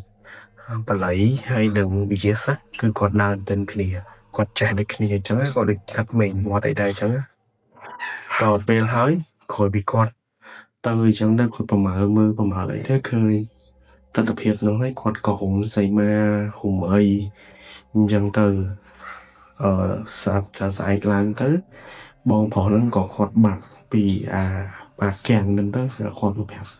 បល័យហើយនឹងវិទ្យាសាស្ត្រគឺគាត់ដើរទិនគ្នាគាត់ចេះដូចគ្នាអញ្ចឹងគាត់ដូចថាក្មេងវត្តអីដែរអញ្ចឹងដល់ពេលហើយក្រោយពីគាត់ទៅអញ្ចឹងទៅគាត់ប្រមើលអីទៅឃើញទស្សនវិជ្ជានោះហើយគាត់ក៏ហុំសៃម៉ាហុំអីអញ្ចឹងទៅសាប់តែស្អែកឡើងទៅបងប្រុសហ្នឹងក៏គាត់បាត់ពីបាកៀងហ្នឹងទៅគាត់ទៅប្រាប់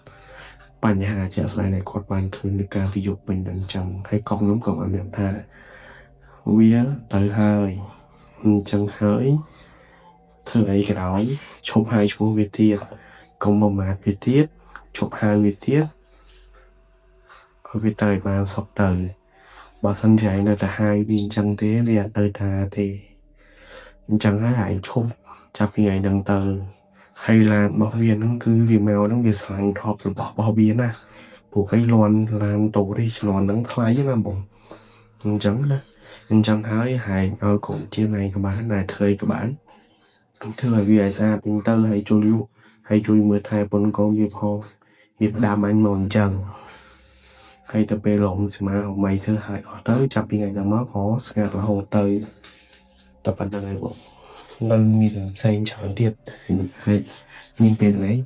បញ្ហាជាក់ស្ដែងដែលគាត់បានឃើញនៅការវិយុទ្ធវិញអញ្ចឹងហើយកងខ្ញុំក៏បានមានថាវាទៅហើយអញ្ចឹងហើយធ្វើអីក៏ដោយឈប់ហើយឈ្មោះវាទៀតកុំមកម៉ាត់វាទៀតឈប់ហើយវាទៀតឲ្យវាទៅបានសុខទៅបើសិនជាឯងនៅតែហើយវាអញ្ចឹងទេវាអត់ទៅថាទេអញ្ចឹងហើយឯងឈប់ចាប់ពីថ្ងៃហ្នឹងទៅហើយឡានរបស់វាហ្នឹងគឺវាមកហ្នឹងវាស្លាញ់ថប់របស់វាណាព្រោះឲ្យលាន់ឡានតូនេះឆ្លងហ្នឹងថ្លៃណាបងអញ្ចឹងណាអញ្ចឹងហើយហែងឲ្យកូនជាងឯងក៏បានដែរធ្វើអីក៏បានធ្វើឲ្យវាឲ្យស្អាតទៅហើយជួយមើលថែប៉ុនកូនវាផងវាផ្ដាំអញមកអញ្ចឹងហើយទៅពេលរំស្មាអមីធ្វើឲ្យអស់ទៅចាប់ពីថ្ងៃហ្នឹងមកក៏ស្ងាត់រហូតទៅតែប៉ុណ្្នឹងឯងបងនឹងមានផ្សេងច្រើនទៀតហើយមានពេលហ្នឹង